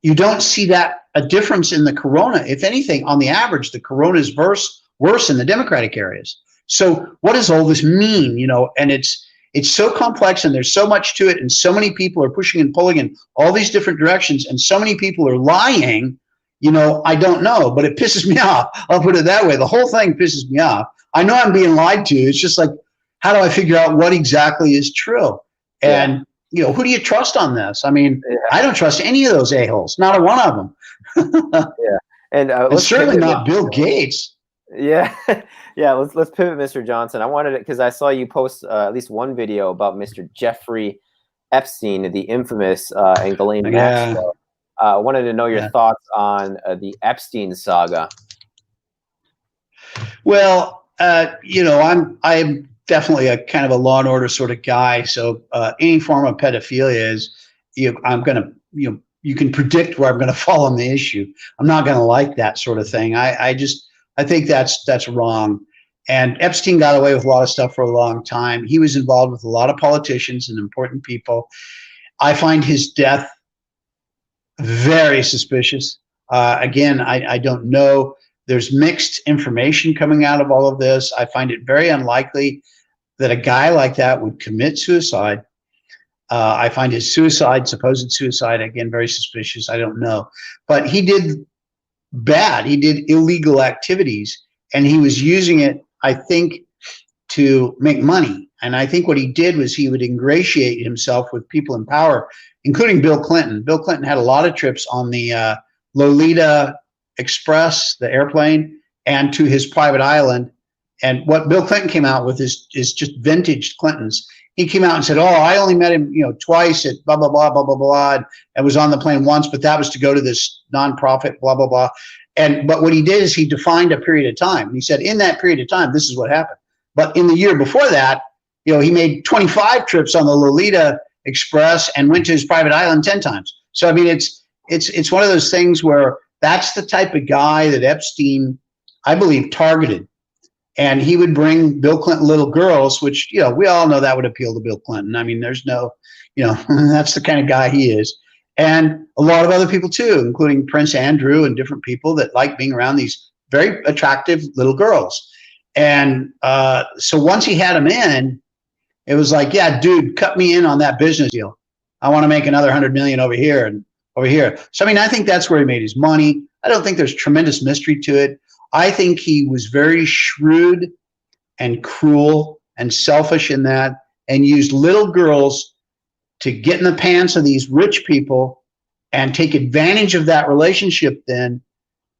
you don't see a difference in the corona. If anything, on the average, the corona is worse in the Democratic areas. So what does all this mean? And it's so complex, and there's so much to it, and so many people are pushing and pulling in all these different directions, and so many people are lying. I don't know, but it pisses me off. I'll put it that way. The whole thing pisses me off. I know I'm being lied to. It's just like, how do I figure out what exactly is true? And who do you trust on this? I mean, I don't trust any of those a-holes, not a one of them. And certainly not Bill Gates. Yeah. Let's pivot, Mr. Johnson. I wanted it because I saw you post at least one video about Mr. Jeffrey Epstein, the infamous and Ghislaine Maxwell. I wanted to know your thoughts on the Epstein saga. Well, I'm definitely a kind of a law and order sort of guy. So any form of pedophilia is, I'm going to, you can predict where I'm going to fall on the issue. I'm not going to like that sort of thing. I think that's wrong. And Epstein got away with a lot of stuff for a long time. He was involved with a lot of politicians and important people. I find his death very suspicious. Again, I don't know. There's mixed information coming out of all of this. I find it very unlikely that a guy like that would commit suicide. I find his supposed suicide, again, very suspicious. I don't know. But he did bad. He did illegal activities, and he was using it, I think, to make money. And I think what he did was he would ingratiate himself with people in power, including Bill Clinton. Bill Clinton had a lot of trips on the Lolita Express, the airplane, and to his private island. And what Bill Clinton came out with is just vintage Clintons. He came out and said, I only met him, twice at blah, blah, blah, blah, blah, blah, and was on the plane once, but that was to go to this nonprofit, blah, blah, blah. But what he did is he defined a period of time. He said, in that period of time, this is what happened. But in the year before that, he made 25 trips on the Lolita Express and went to his private island 10 times. So, I mean, it's one of those things where that's the type of guy that Epstein, I believe, targeted. And he would bring Bill Clinton little girls, which, we all know that would appeal to Bill Clinton. I mean, there's no, that's the kind of guy he is. and a lot of other people too, including Prince Andrew and different people that like being around these very attractive little girls. And so once he had them in, it was like, yeah, dude, cut me in on that business deal. I want to make another 100 million over here and over here. So, I mean, I think that's where he made his money. I don't think there's tremendous mystery to it. I think he was very shrewd and cruel and selfish in that, and used little girls to get in the pants of these rich people and take advantage of that relationship then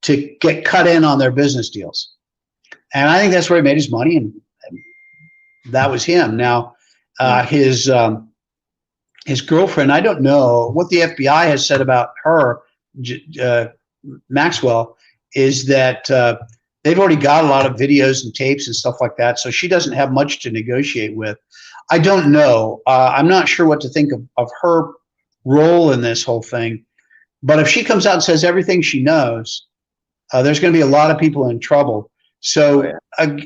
to get cut in on their business deals. And I think that's where he made his money, and that was him. Now, his girlfriend, I don't know what the FBI has said about her, Maxwell, is that they've already got a lot of videos and tapes and stuff like that, so she doesn't have much to negotiate with. I don't know. I'm not sure what to think of her role in this whole thing. But if she comes out and says everything she knows, there's going to be a lot of people in trouble. So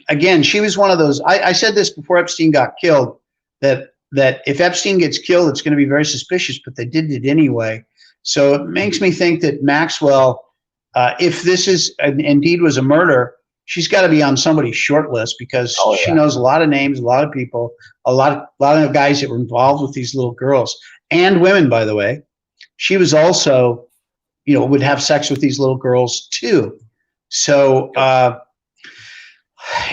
again, she was one of those. I said this before Epstein got killed, that if Epstein gets killed, it's going to be very suspicious, but they did it anyway. So it makes me think that Maxwell, if this is indeed was a murder, she's got to be on somebody's short list, because she knows a lot of names, a lot of people, a lot of guys that were involved with these little girls and women, by the way. She was also, would have sex with these little girls too. So, at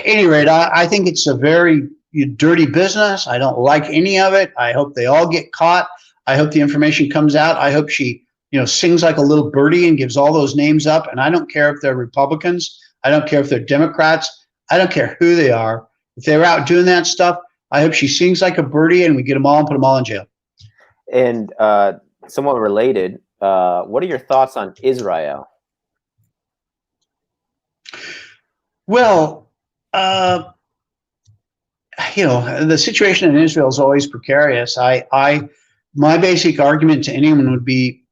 any rate, I think it's a very dirty business. I don't like any of it. I hope they all get caught. I hope the information comes out. I hope she, sings like a little birdie and gives all those names up. And I don't care if they're Republicans. I don't care if they're Democrats. I don't care who they are. If they're out doing that stuff, I hope she sings like a birdie and we get them all and put them all in jail. And somewhat related, what are your thoughts on Israel? Well, the situation in Israel is always precarious. My basic argument to anyone would be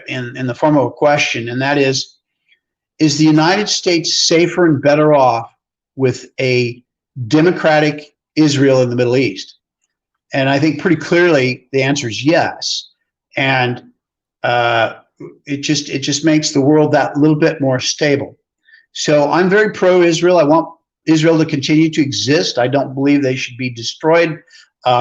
in the form of a question, and that is the United States safer and better off with a democratic Israel in the Middle East? And I think pretty clearly the answer is yes. And it just makes the world that little bit more stable. So I'm very pro-Israel. I want Israel to continue to exist. I don't believe they should be destroyed,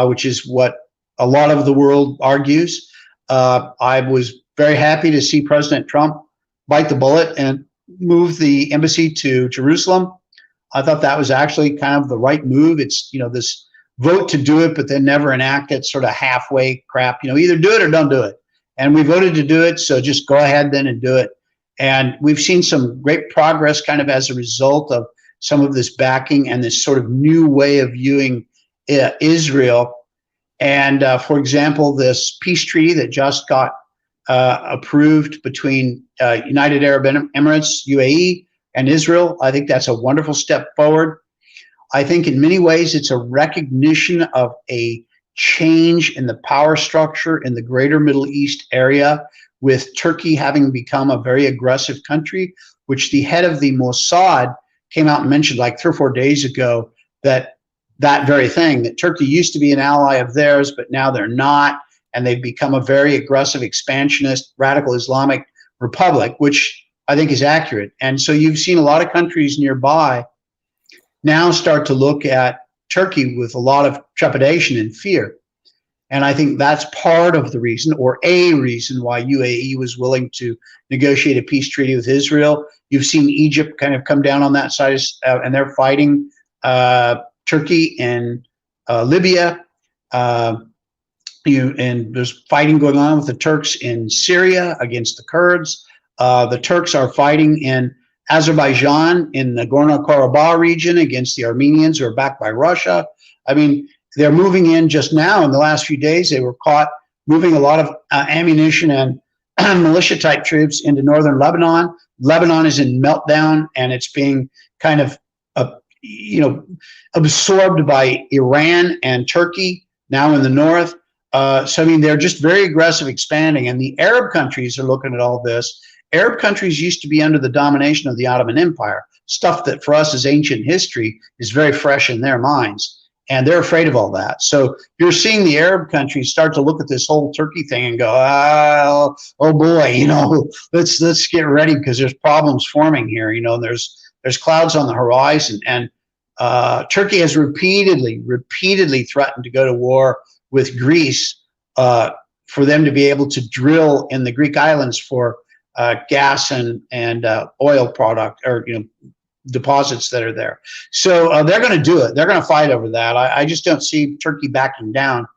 which is what a lot of the world argues. I was very happy to see President Trump bite the bullet and move the embassy to Jerusalem. I thought that was actually kind of the right move. It's, this vote to do it, but then never enact it, sort of halfway crap. Either do it or don't do it. And we voted to do it, so just go ahead then and do it. And we've seen some great progress kind of as a result of some of this backing and this sort of new way of viewing Israel. And for example, this peace treaty that just got approved between United Arab Emirates, UAE, and Israel, I think that's a wonderful step forward. I think in many ways it's a recognition of a change in the power structure in the greater Middle East area, with Turkey having become a very aggressive country, which the head of the Mossad came out and mentioned like 3 or 4 days ago, that very thing, that Turkey used to be an ally of theirs, but now they're not, and they've become a very aggressive, expansionist, radical Islamic republic, which I think is accurate. And so you've seen a lot of countries nearby now start to look at Turkey with a lot of trepidation and fear. And I think that's part of the reason, or a reason, why UAE was willing to negotiate a peace treaty with Israel. You've seen Egypt kind of come down on that side, and they're fighting Turkey and Libya. And there's fighting going on with the Turks in Syria against the Kurds. The Turks are fighting in Azerbaijan in the Nagorno-Karabakh region against the Armenians, who are backed by Russia. I mean, they're moving in just now. In the last few days, they were caught moving a lot of ammunition and militia type troops into northern Lebanon. Lebanon is in meltdown, and it's being kind of absorbed by Iran and Turkey now in the north. So I mean, they're just very aggressive, expanding, and the Arab countries are looking at all this. Arab countries used to be under the domination of the Ottoman Empire, stuff that for us as ancient history is very fresh in their minds. and they're afraid of all that. So you're seeing the Arab countries start to look at this whole Turkey thing and go, oh boy, let's get ready because there's problems forming here. And there's clouds on the horizon, and Turkey has repeatedly threatened to go to war with Greece for them to be able to drill in the Greek islands for gas and oil product, or deposits that are there. So they're going to do it. They're going to fight over that. I just don't see Turkey backing down.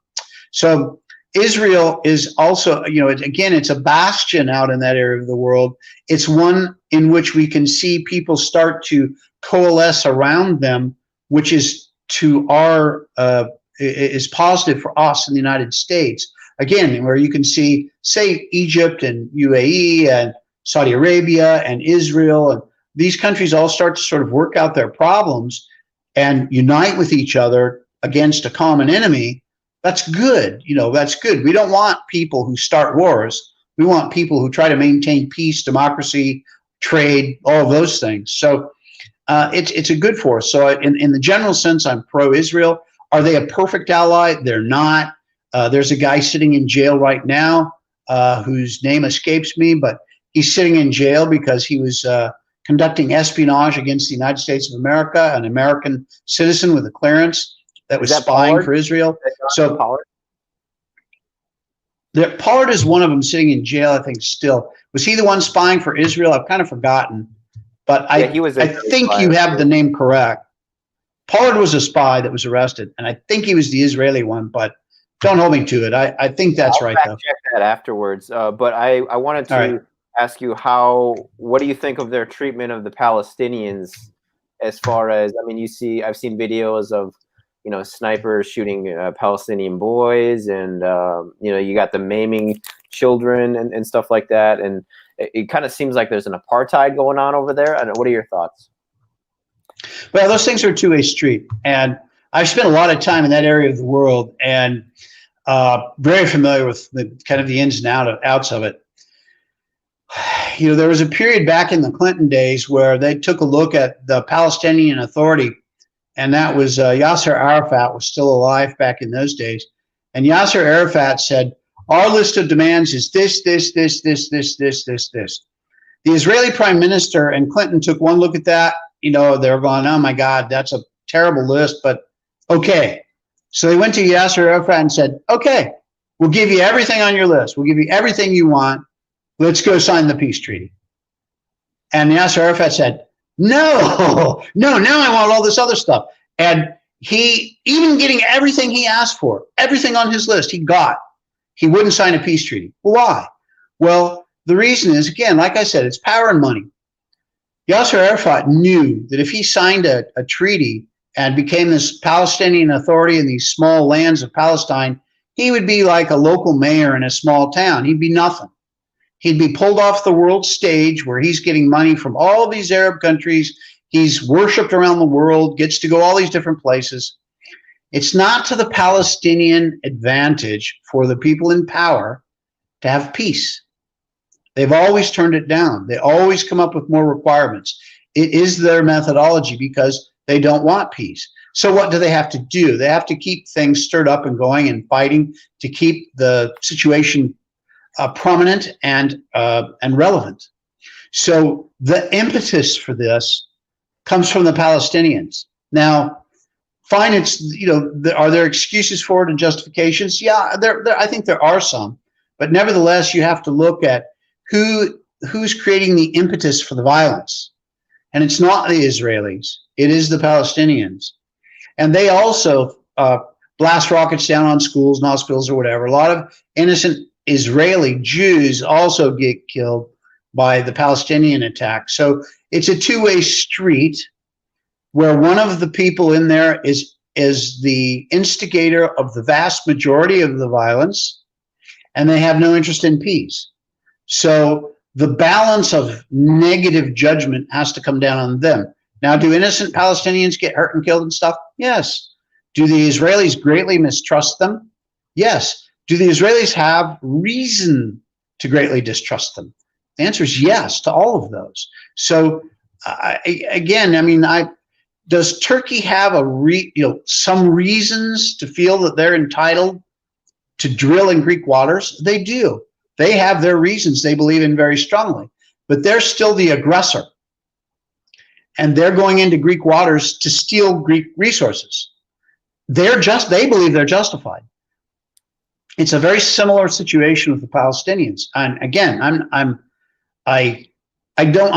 So Israel is also, again, it's a bastion out in that area of the world. It's one in which we can see people start to coalesce around them, which is is positive for us in the United States. Again, where you can see, say, Egypt and UAE and Saudi Arabia and Israel, and these countries all start to sort of work out their problems and unite with each other against a common enemy. That's good. That's good. We don't want people who start wars. We want people who try to maintain peace, democracy, trade, all of those things. So it's a good force. So in the general sense, I'm pro-Israel. Are they a perfect ally? They're not. There's a guy sitting in jail right now whose name escapes me, but he's sitting in jail because he was conducting espionage against the United States of America, an American citizen with a clearance that was spying Pollard? for Israel. So Pollard? Pollard is one of them sitting in jail, I think, still. Was he the one spying for Israel? I've kind of forgotten. But I think you have the name correct. Pollard was a spy that was arrested, and I think he was the Israeli one, but don't hold me to it. I think that's right, though. I'll check that afterwards. But I wanted to ask you what do you think of their treatment of the Palestinians, as far as, I've seen videos of, snipers shooting Palestinian boys, and, you got the maiming children and stuff like that. And it kind of seems like there's an apartheid going on over there. And what are your thoughts? Well, those things are a two-way street. And I've spent a lot of time in that area of the world, and very familiar with the kind of the ins and outs of it. There was a period back in the Clinton days where they took a look at the Palestinian Authority, and that was Yasser Arafat was still alive back in those days. And Yasser Arafat said, our list of demands is this. The Israeli Prime Minister and Clinton took one look at that. They're going, oh my God, that's a terrible list, but okay. So they went to Yasser Arafat and said, okay, we'll give you everything on your list. We'll give you everything you want. Let's go sign the peace treaty. And Yasser Arafat said, no, now I want all this other stuff. And he, even getting everything he asked for, everything on his list, he wouldn't sign a peace treaty. Why? Well, the reason is, again, like I said, it's power and money. Yasser Arafat knew that if he signed a treaty and became this Palestinian Authority in these small lands of Palestine, he would be like a local mayor in a small town. He'd be nothing. He'd be pulled off the world stage where he's getting money from all these Arab countries. He's worshipped around the world, gets to go all these different places. It's not to the Palestinian advantage for the people in power to have peace. They've always turned it down. They always come up with more requirements. It is their methodology because they don't want peace. So what do they have to do? They have to keep things stirred up and going and fighting to keep the situation prominent and relevant. So the impetus for this comes from the Palestinians. Now, fine, it's, are there excuses for it and justifications? Yeah, I think there are some, but nevertheless, you have to look at who's creating the impetus for the violence. And it's not the Israelis, it is the Palestinians. And they also blast rockets down on schools and hospitals or whatever. A lot of innocent Israeli Jews also get killed by the Palestinian attack. So it's a two-way street where one of the people in there is the instigator of the vast majority of the violence, and they have no interest in peace. So the balance of negative judgment has to come down on them. Now, do innocent Palestinians get hurt and killed and stuff? Yes. Do the Israelis greatly mistrust them? Yes. Do the Israelis have reason to greatly distrust them? The answer is yes to all of those. So, again, Does Turkey have some reasons to feel that they're entitled to drill in Greek waters? They do. They have their reasons they believe in very strongly, but they're still the aggressor. And they're going into Greek waters to steal Greek resources. They believe they're justified. It's a very similar situation with the Palestinians. And again, I'm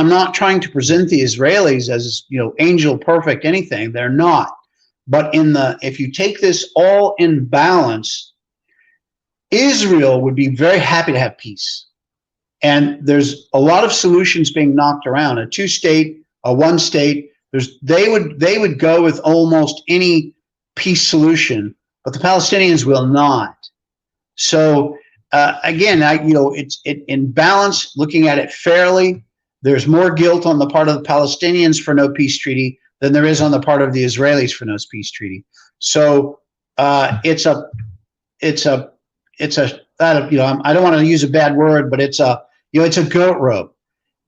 not trying to present the Israelis as, angel perfect anything. They're not. But if you take this all in balance, Israel would be very happy to have peace. And there's a lot of solutions being knocked around. A two-state, a one-state. They would go with almost any peace solution, but the Palestinians will not. So again, it's in balance, looking at it fairly. There's more guilt on the part of the Palestinians for no peace treaty than there is on the part of the Israelis for no peace treaty. So I don't want to use a bad word, but it's a goat rope.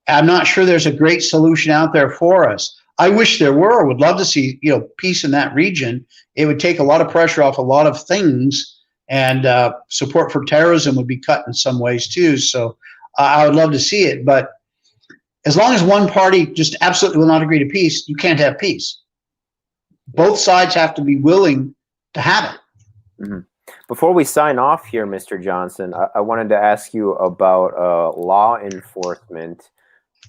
I'm not sure there's a great solution out there for us. I wish there were. Would love to see peace in that region. It would take a lot of pressure off a lot of things. And support for terrorism would be cut in some ways too. So I would love to see it. But as long as one party just absolutely will not agree to peace, you can't have peace. Both sides have to be willing to have it. Mm-hmm. Before we sign off here, Mr. Johnson, I wanted to ask you about law enforcement.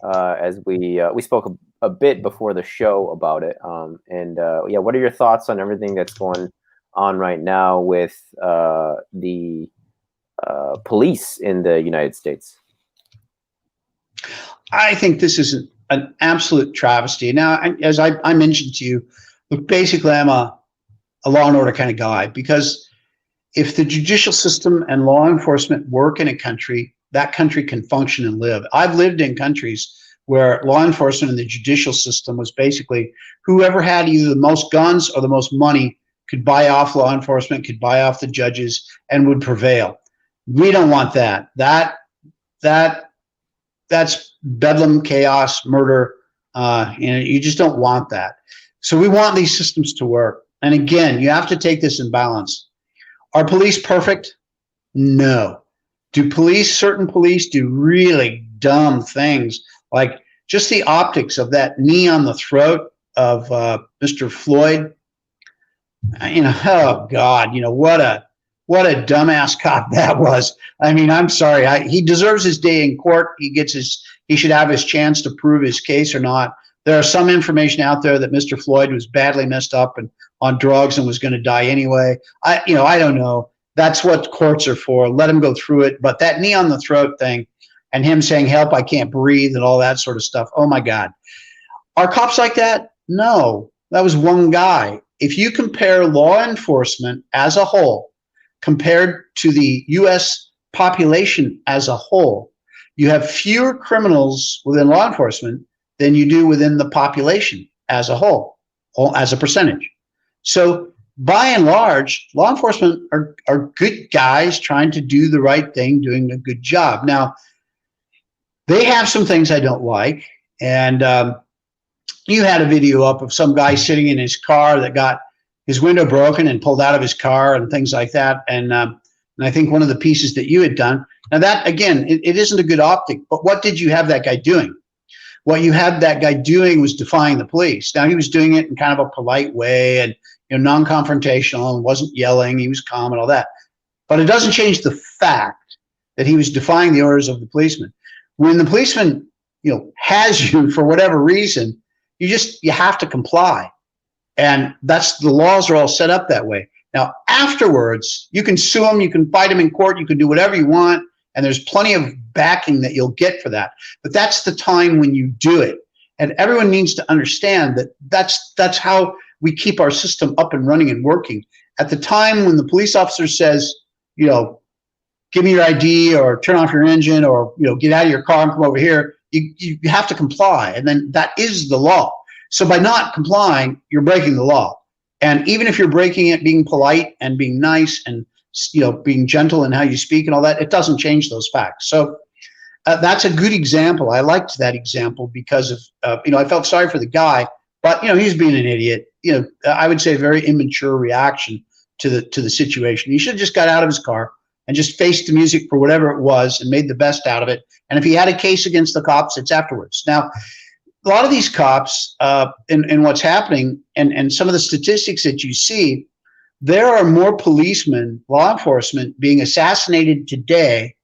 As we spoke a bit before the show about it. What are your thoughts on everything that's going on right now with the police in the United States? I think this is an absolute travesty. Now, as I mentioned to you, look, basically I'm a law and order kind of guy, because if the judicial system and law enforcement work in a country, that country can function and live. I've lived in countries where law enforcement and the judicial system was basically whoever had either the most guns or the most money could buy off law enforcement, could buy off the judges, and would prevail. We don't want that. That's bedlam, chaos, murder. You just don't want that. So we want these systems to work. And again, you have to take this in balance. Are police perfect? No. Do certain police do really dumb things, like just the optics of that knee on the throat of Mr. Floyd? Oh God, what a dumbass cop that was. I mean, I'm sorry. He deserves his day in court. He should have his chance to prove his case or not. There are some information out there that Mr. Floyd was badly messed up and on drugs and was going to die anyway. I don't know. That's what courts are for. Let him go through it. But that knee on the throat thing and him saying, help, I can't breathe, and all that sort of stuff. Oh my God. Are cops like that? No, that was one guy. If you compare law enforcement as a whole, compared to the U.S. population as a whole, you have fewer criminals within law enforcement than you do within the population as a whole, as a percentage. So by and large, law enforcement are good guys trying to do the right thing, doing a good job. Now, they have some things I don't like. And you had a video up of some guy sitting in his car that got his window broken and pulled out of his car and things like that. And I think one of the pieces that you had done, now that, again, it isn't a good optic, but what did you have that guy doing? What you had that guy doing was defying the police. Now, he was doing it in kind of a polite way and non-confrontational, and wasn't yelling. He was calm and all that. But it doesn't change the fact that he was defying the orders of the policeman. When the policeman, has you for whatever reason, you have to comply. And the laws are all set up that way. Now, afterwards, you can sue him, you can fight him in court, you can do whatever you want, and there's plenty of backing that you'll get for that. But that's the time when you do it. And everyone needs to understand that that's how we keep our system up and running and working. At the time when the police officer says, give me your ID or turn off your engine or, get out of your car and come over here, you have to comply. And then that is the law. So by not complying, you're breaking the law. And even if you're breaking it, being polite and being nice and, being gentle in how you speak and all that, it doesn't change those facts. So that's a good example. I liked that example because of, I felt sorry for the guy, But he's being an idiot. I would say a very immature reaction to the situation. He should have just got out of his car and just faced the music for whatever it was and made the best out of it. And if he had a case against the cops, it's afterwards. Now, a lot of these cops, and what's happening, and some of the statistics that you see, there are more policemen, law enforcement, being assassinated today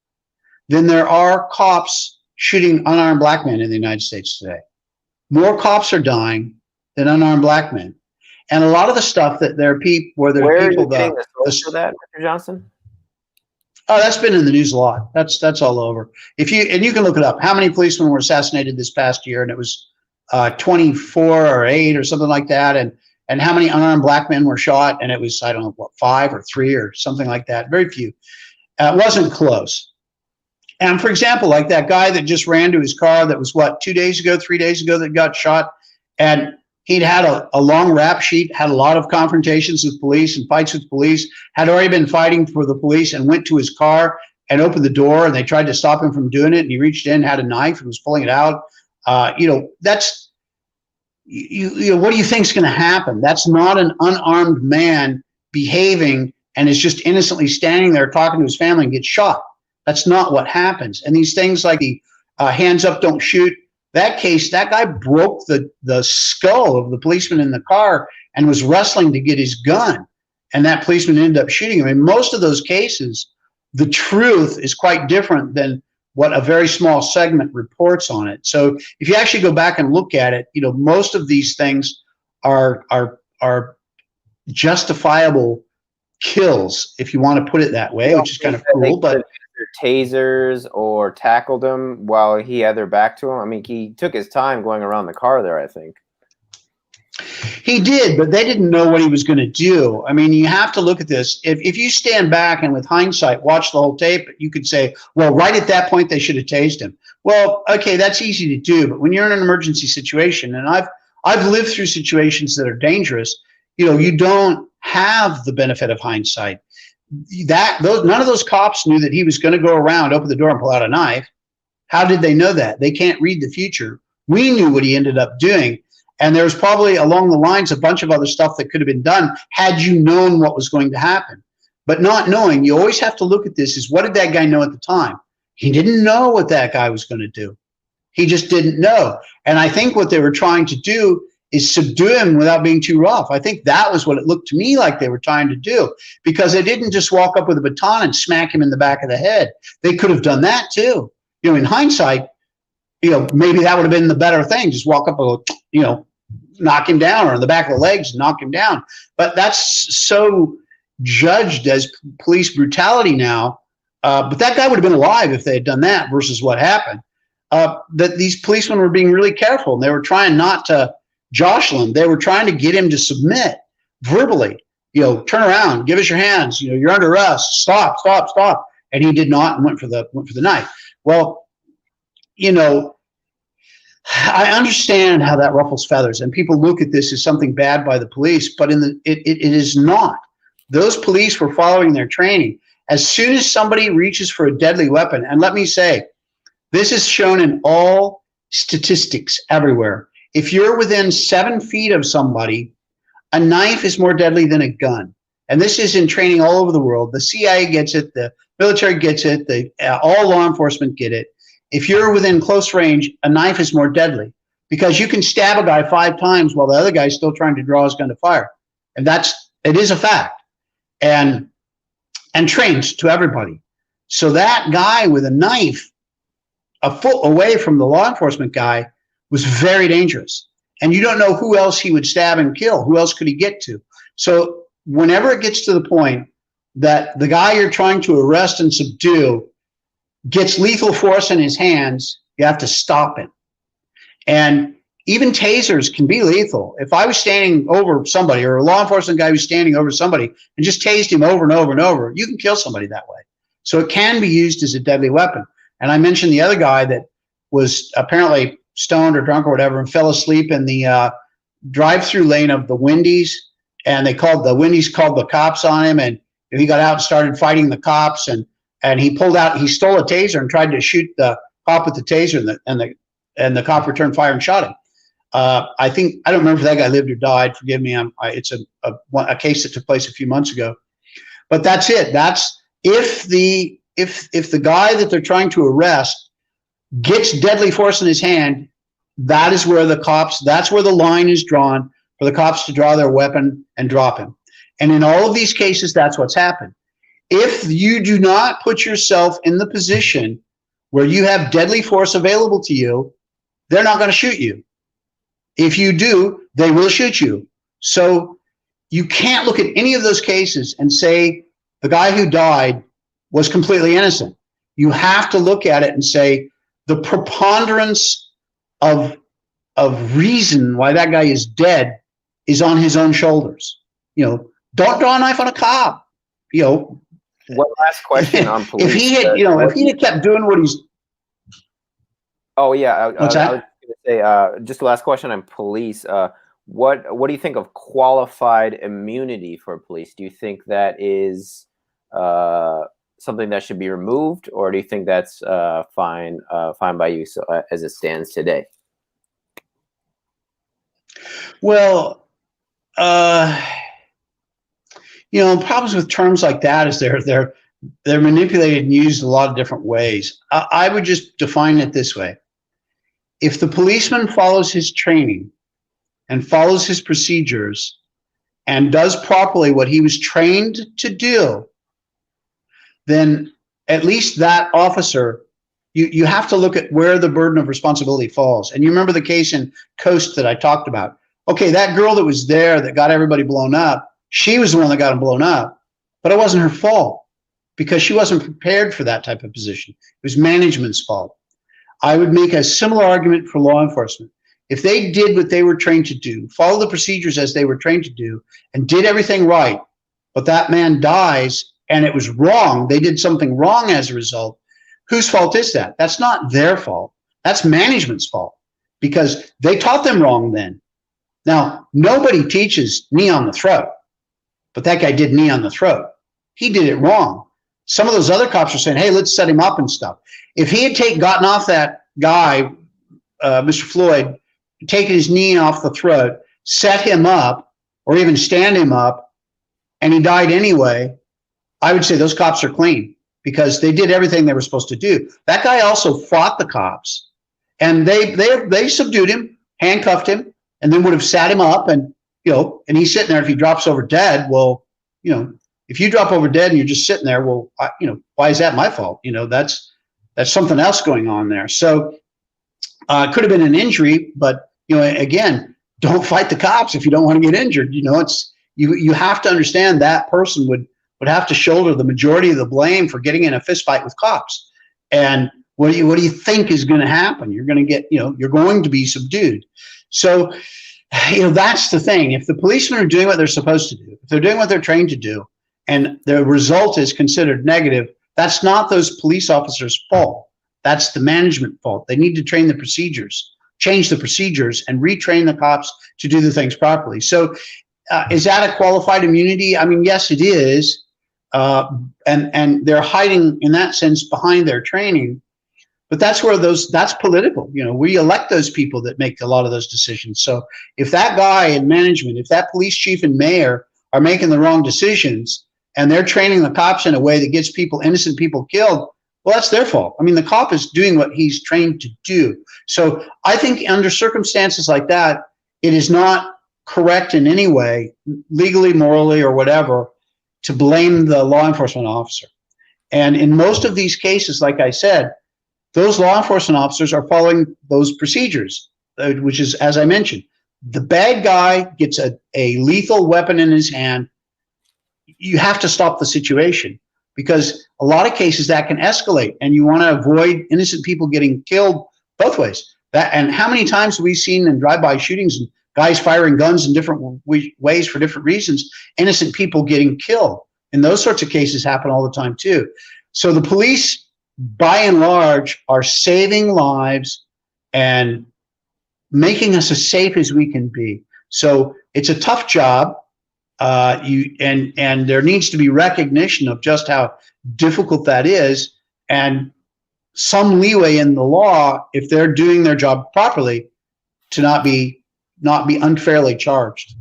than there are cops shooting unarmed black men in the United States today. More cops are dying than unarmed black men. And a lot of the stuff that there are people where there are people are you getting the source for that, Mr. Johnson? Oh, that's been in the news a lot. That's all over. You can look it up. How many policemen were assassinated this past year? And it was 24 or 8 or something like that. And how many unarmed black men were shot? And it was, I don't know, what, 5 or 3 or something like that. Very few. It wasn't close. And for example, like that guy that just ran to his car that was what, 3 days ago that got shot, and he'd had a long rap sheet, had a lot of confrontations with police and fights with police, had already been fighting for the police, and went to his car and opened the door, and they tried to stop him from doing it, and he reached in, had a knife, and was pulling it out. That's, what do you think is going to happen? That's not an unarmed man behaving and is just innocently standing there talking to his family and gets shot. That's not what happens. And these things like the hands up, don't shoot, that case, that guy broke the skull of the policeman in the car and was wrestling to get his gun. And that policeman ended up shooting him. In most of those cases, the truth is quite different than what a very small segment reports on it. So if you actually go back and look at it, most of these things are justifiable kills, if you want to put it that way, which is kind of cruel. But tasers or tackled him while he had their back to him. I mean, he took his time going around the car there, I think. He did, but they didn't know what he was going to do. I mean, you have to look at this. If you stand back and with hindsight watch the whole tape, you could say, well, right at that point, they should have tased him. Well, okay, that's easy to do. But when you're in an emergency situation, and I've lived through situations that are dangerous, you don't have the benefit of hindsight. None of those cops knew that he was going to go around, open the door, and pull out a knife. How did they know that? They can't read the future. We knew what he ended up doing. And there was probably along the lines a bunch of other stuff that could have been done had you known what was going to happen. But not knowing, you always have to look at this as, what did that guy know at the time? He didn't know what that guy was going to do. He just didn't know. And I think what they were trying to do is subdue him without being too rough. I think that was what it looked to me like they were trying to do, because they didn't just walk up with a baton and smack him in the back of the head. They could have done that too. In hindsight, maybe that would have been the better thing. Just walk up and, knock him down, or in the back of the legs and knock him down. But that's so judged as police brutality now. But that guy would have been alive if they had done that versus what happened. That these policemen were being really careful, and they were trying not to jostle him. They were trying to get him to submit verbally. Turn around, give us your hands. You're under arrest. Stop. And he did not, and went for the knife. Well, I understand how that ruffles feathers, and people look at this as something bad by the police, but it is not. Those police were following their training. As soon as somebody reaches for a deadly weapon, and let me say, this is shown in all statistics everywhere. If you're within 7 feet of somebody, a knife is more deadly than a gun. And this is in training all over the world. The CIA gets it, the military gets it, all law enforcement get it. If you're within close range, a knife is more deadly, because you can stab a guy 5 times while the other guy's still trying to draw his gun to fire. And it is a fact. And trained to everybody. So that guy with a knife a foot away from the law enforcement guy was very dangerous. And you don't know who else he would stab and kill. Who else could he get to? So whenever it gets to the point that the guy you're trying to arrest and subdue gets lethal force in his hands, you have to stop him. And even tasers can be lethal. If I was standing over somebody, or a law enforcement guy was standing over somebody and just tased him over and over and over, you can kill somebody that way. So it can be used as a deadly weapon. And I mentioned the other guy that was apparently stoned or drunk or whatever and fell asleep in the drive-through lane of the Wendy's, and the Wendy's called the cops on him, and he got out and started fighting the cops, and he stole a taser and tried to shoot the cop with the taser, and the cop returned fire and shot him. I think, I don't remember if that guy lived or died. Forgive me. It's a case that took place a few months ago. But that's it. That's if the guy that they're trying to arrest gets deadly force in his hand, that's where the line is drawn for the cops to draw their weapon and drop him. And in all of these cases, that's what's happened. If you do not put yourself in the position where you have deadly force available to you, they're not going to shoot you. If you do, they will shoot you. So you can't look at any of those cases and say the guy who died was completely innocent. You have to look at it and say the preponderance of reason why that guy is dead is on his own shoulders. Don't draw a knife on a cop. One last question on police. If he had kept doing what he's. Oh yeah. What's that? I was going to say, just the last question on police. What do you think of qualified immunity for police? Do you think that is something that should be removed, or do you think that's fine by you as it stands today? Well, problems with terms like that is they're manipulated and used a lot of different ways. I would just define it this way. If the policeman follows his training and follows his procedures and does properly what he was trained to do, then at least that officer, you have to look at where the burden of responsibility falls. And you remember the case in Coast that I talked about. Okay, that girl that was there that got everybody blown up, she was the one that got them blown up, but it wasn't her fault because she wasn't prepared for that type of position. It was management's fault. I would make a similar argument for law enforcement. If they did what they were trained to do, follow the procedures as they were trained to do, and did everything right, but that man dies and it was wrong, they did something wrong as a result, whose fault is that? That's not their fault. That's management's fault because they taught them wrong then. Now, nobody teaches knee on the throat, but that guy did knee on the throat. He did it wrong. Some of those other cops are saying, hey, let's set him up and stuff. If he had gotten off that guy, Mr. Floyd, taken his knee off the throat, set him up, or even stand him up, and he died anyway, I would say those cops are clean because they did everything they were supposed to do. That guy also fought the cops, and they subdued him, handcuffed him, and then would have sat him up, and and he's sitting there. If he drops over dead, well, if you drop over dead and you're just sitting there, well, why is that my fault? That's something else going on there. So it could have been an injury, but again, don't fight the cops if you don't want to get injured. You have to understand that person would have to shoulder the majority of the blame for getting in a fist fight with cops. And what do you think is going to happen? You're going to get, you're going to be subdued. So, that's the thing. If the policemen are doing what they're supposed to do, if they're doing what they're trained to do, and the result is considered negative, that's not those police officers' fault. That's the management fault. They need to train the procedures, change the procedures, and retrain the cops to do the things properly. So is that a qualified immunity? I mean, yes, it is. And they're hiding, in that sense, behind their training. But that's political. We elect those people that make a lot of those decisions. So if that guy in management, if that police chief and mayor are making the wrong decisions and they're training the cops in a way that gets innocent people killed, well, that's their fault. I mean, the cop is doing what he's trained to do. So I think under circumstances like that, it is not correct in any way, legally, morally, or whatever, to blame the law enforcement officer. And in most of these cases, like I said, those law enforcement officers are following those procedures, which is, as I mentioned, the bad guy gets a lethal weapon in his hand. You have to stop the situation because a lot of cases that can escalate, and you want to avoid innocent people getting killed both ways. And how many times have we seen in drive-by shootings and guys firing guns in different ways for different reasons, innocent people getting killed? And those sorts of cases happen all the time too. So the police, by and large, are saving lives and making us as safe as we can be. So it's a tough job. And there needs to be recognition of just how difficult that is, and some leeway in the law if they're doing their job properly to not be not be unfairly charged.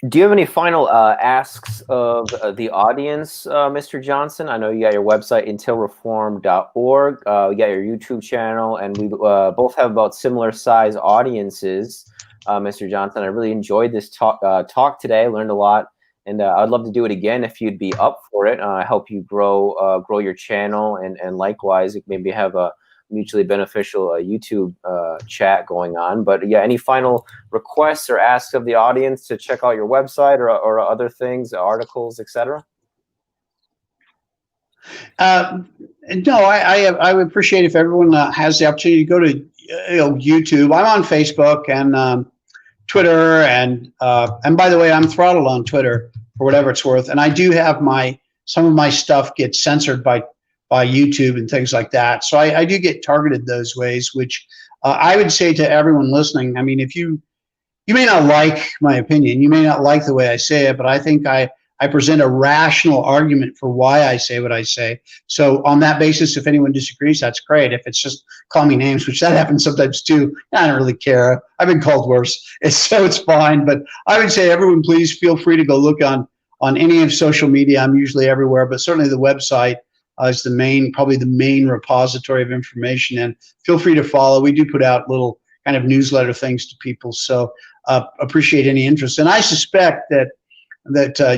Do you have any final asks of the audience, Mr. Johnson? I know you got your website, intelreform.org. You got your YouTube channel, and we both have about similar size audiences. Mr. Johnson, I really enjoyed this talk today. I learned a lot, and I'd love to do it again if you'd be up for it. Help you grow your channel, and likewise, maybe have a mutually beneficial YouTube chat going on. But yeah, any final requests or asks of the audience to check out your website or other things, articles, etc.? No, I would appreciate if everyone has the opportunity to go to YouTube. I'm on Facebook and Twitter, and by the way, I'm throttled on Twitter for whatever it's worth. And I do have some of my stuff gets censored by YouTube and things like that. So I do get targeted those ways, which I would say to everyone listening, I mean, if you may not like my opinion, you may not like the way I say it, but I think I present a rational argument for why I say what I say. So on that basis, if anyone disagrees, that's great. If it's just call me names, which that happens sometimes too, I don't really care. I've been called worse, so it's fine. But I would say everyone, please feel free to go look on any of social media. I'm usually everywhere, but certainly the website is probably the main repository of information. And feel free to follow. We do put out little kind of newsletter things to people. So appreciate any interest. And I suspect that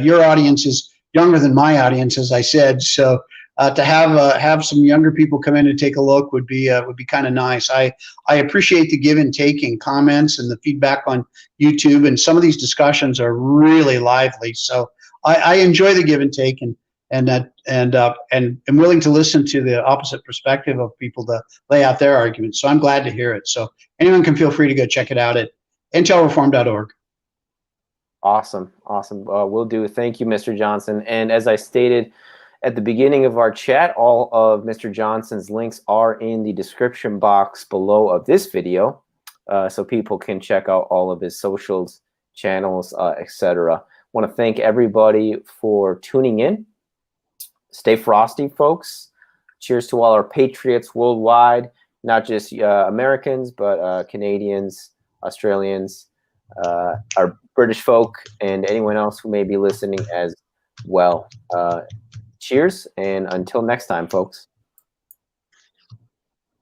your audience is younger than my audience, as I said. So to have some younger people come in and take a look would be kind of nice. I appreciate the give and take in comments and the feedback on YouTube. And some of these discussions are really lively. So I enjoy the give and take, and am willing to listen to the opposite perspective of people to lay out their arguments. So I'm glad to hear it. So anyone can feel free to go check it out at intelreform.org. Awesome. Will do. Thank you, Mr. Johnson. And as I stated at the beginning of our chat, all of Mr. Johnson's links are in the description box below of this video, so people can check out all of his socials, channels, etc. Want to thank everybody for tuning in. Stay frosty, folks. Cheers to all our patriots worldwide, not just Americans, but Canadians, Australians, our British folk, and anyone else who may be listening as well. Cheers, and until next time, folks.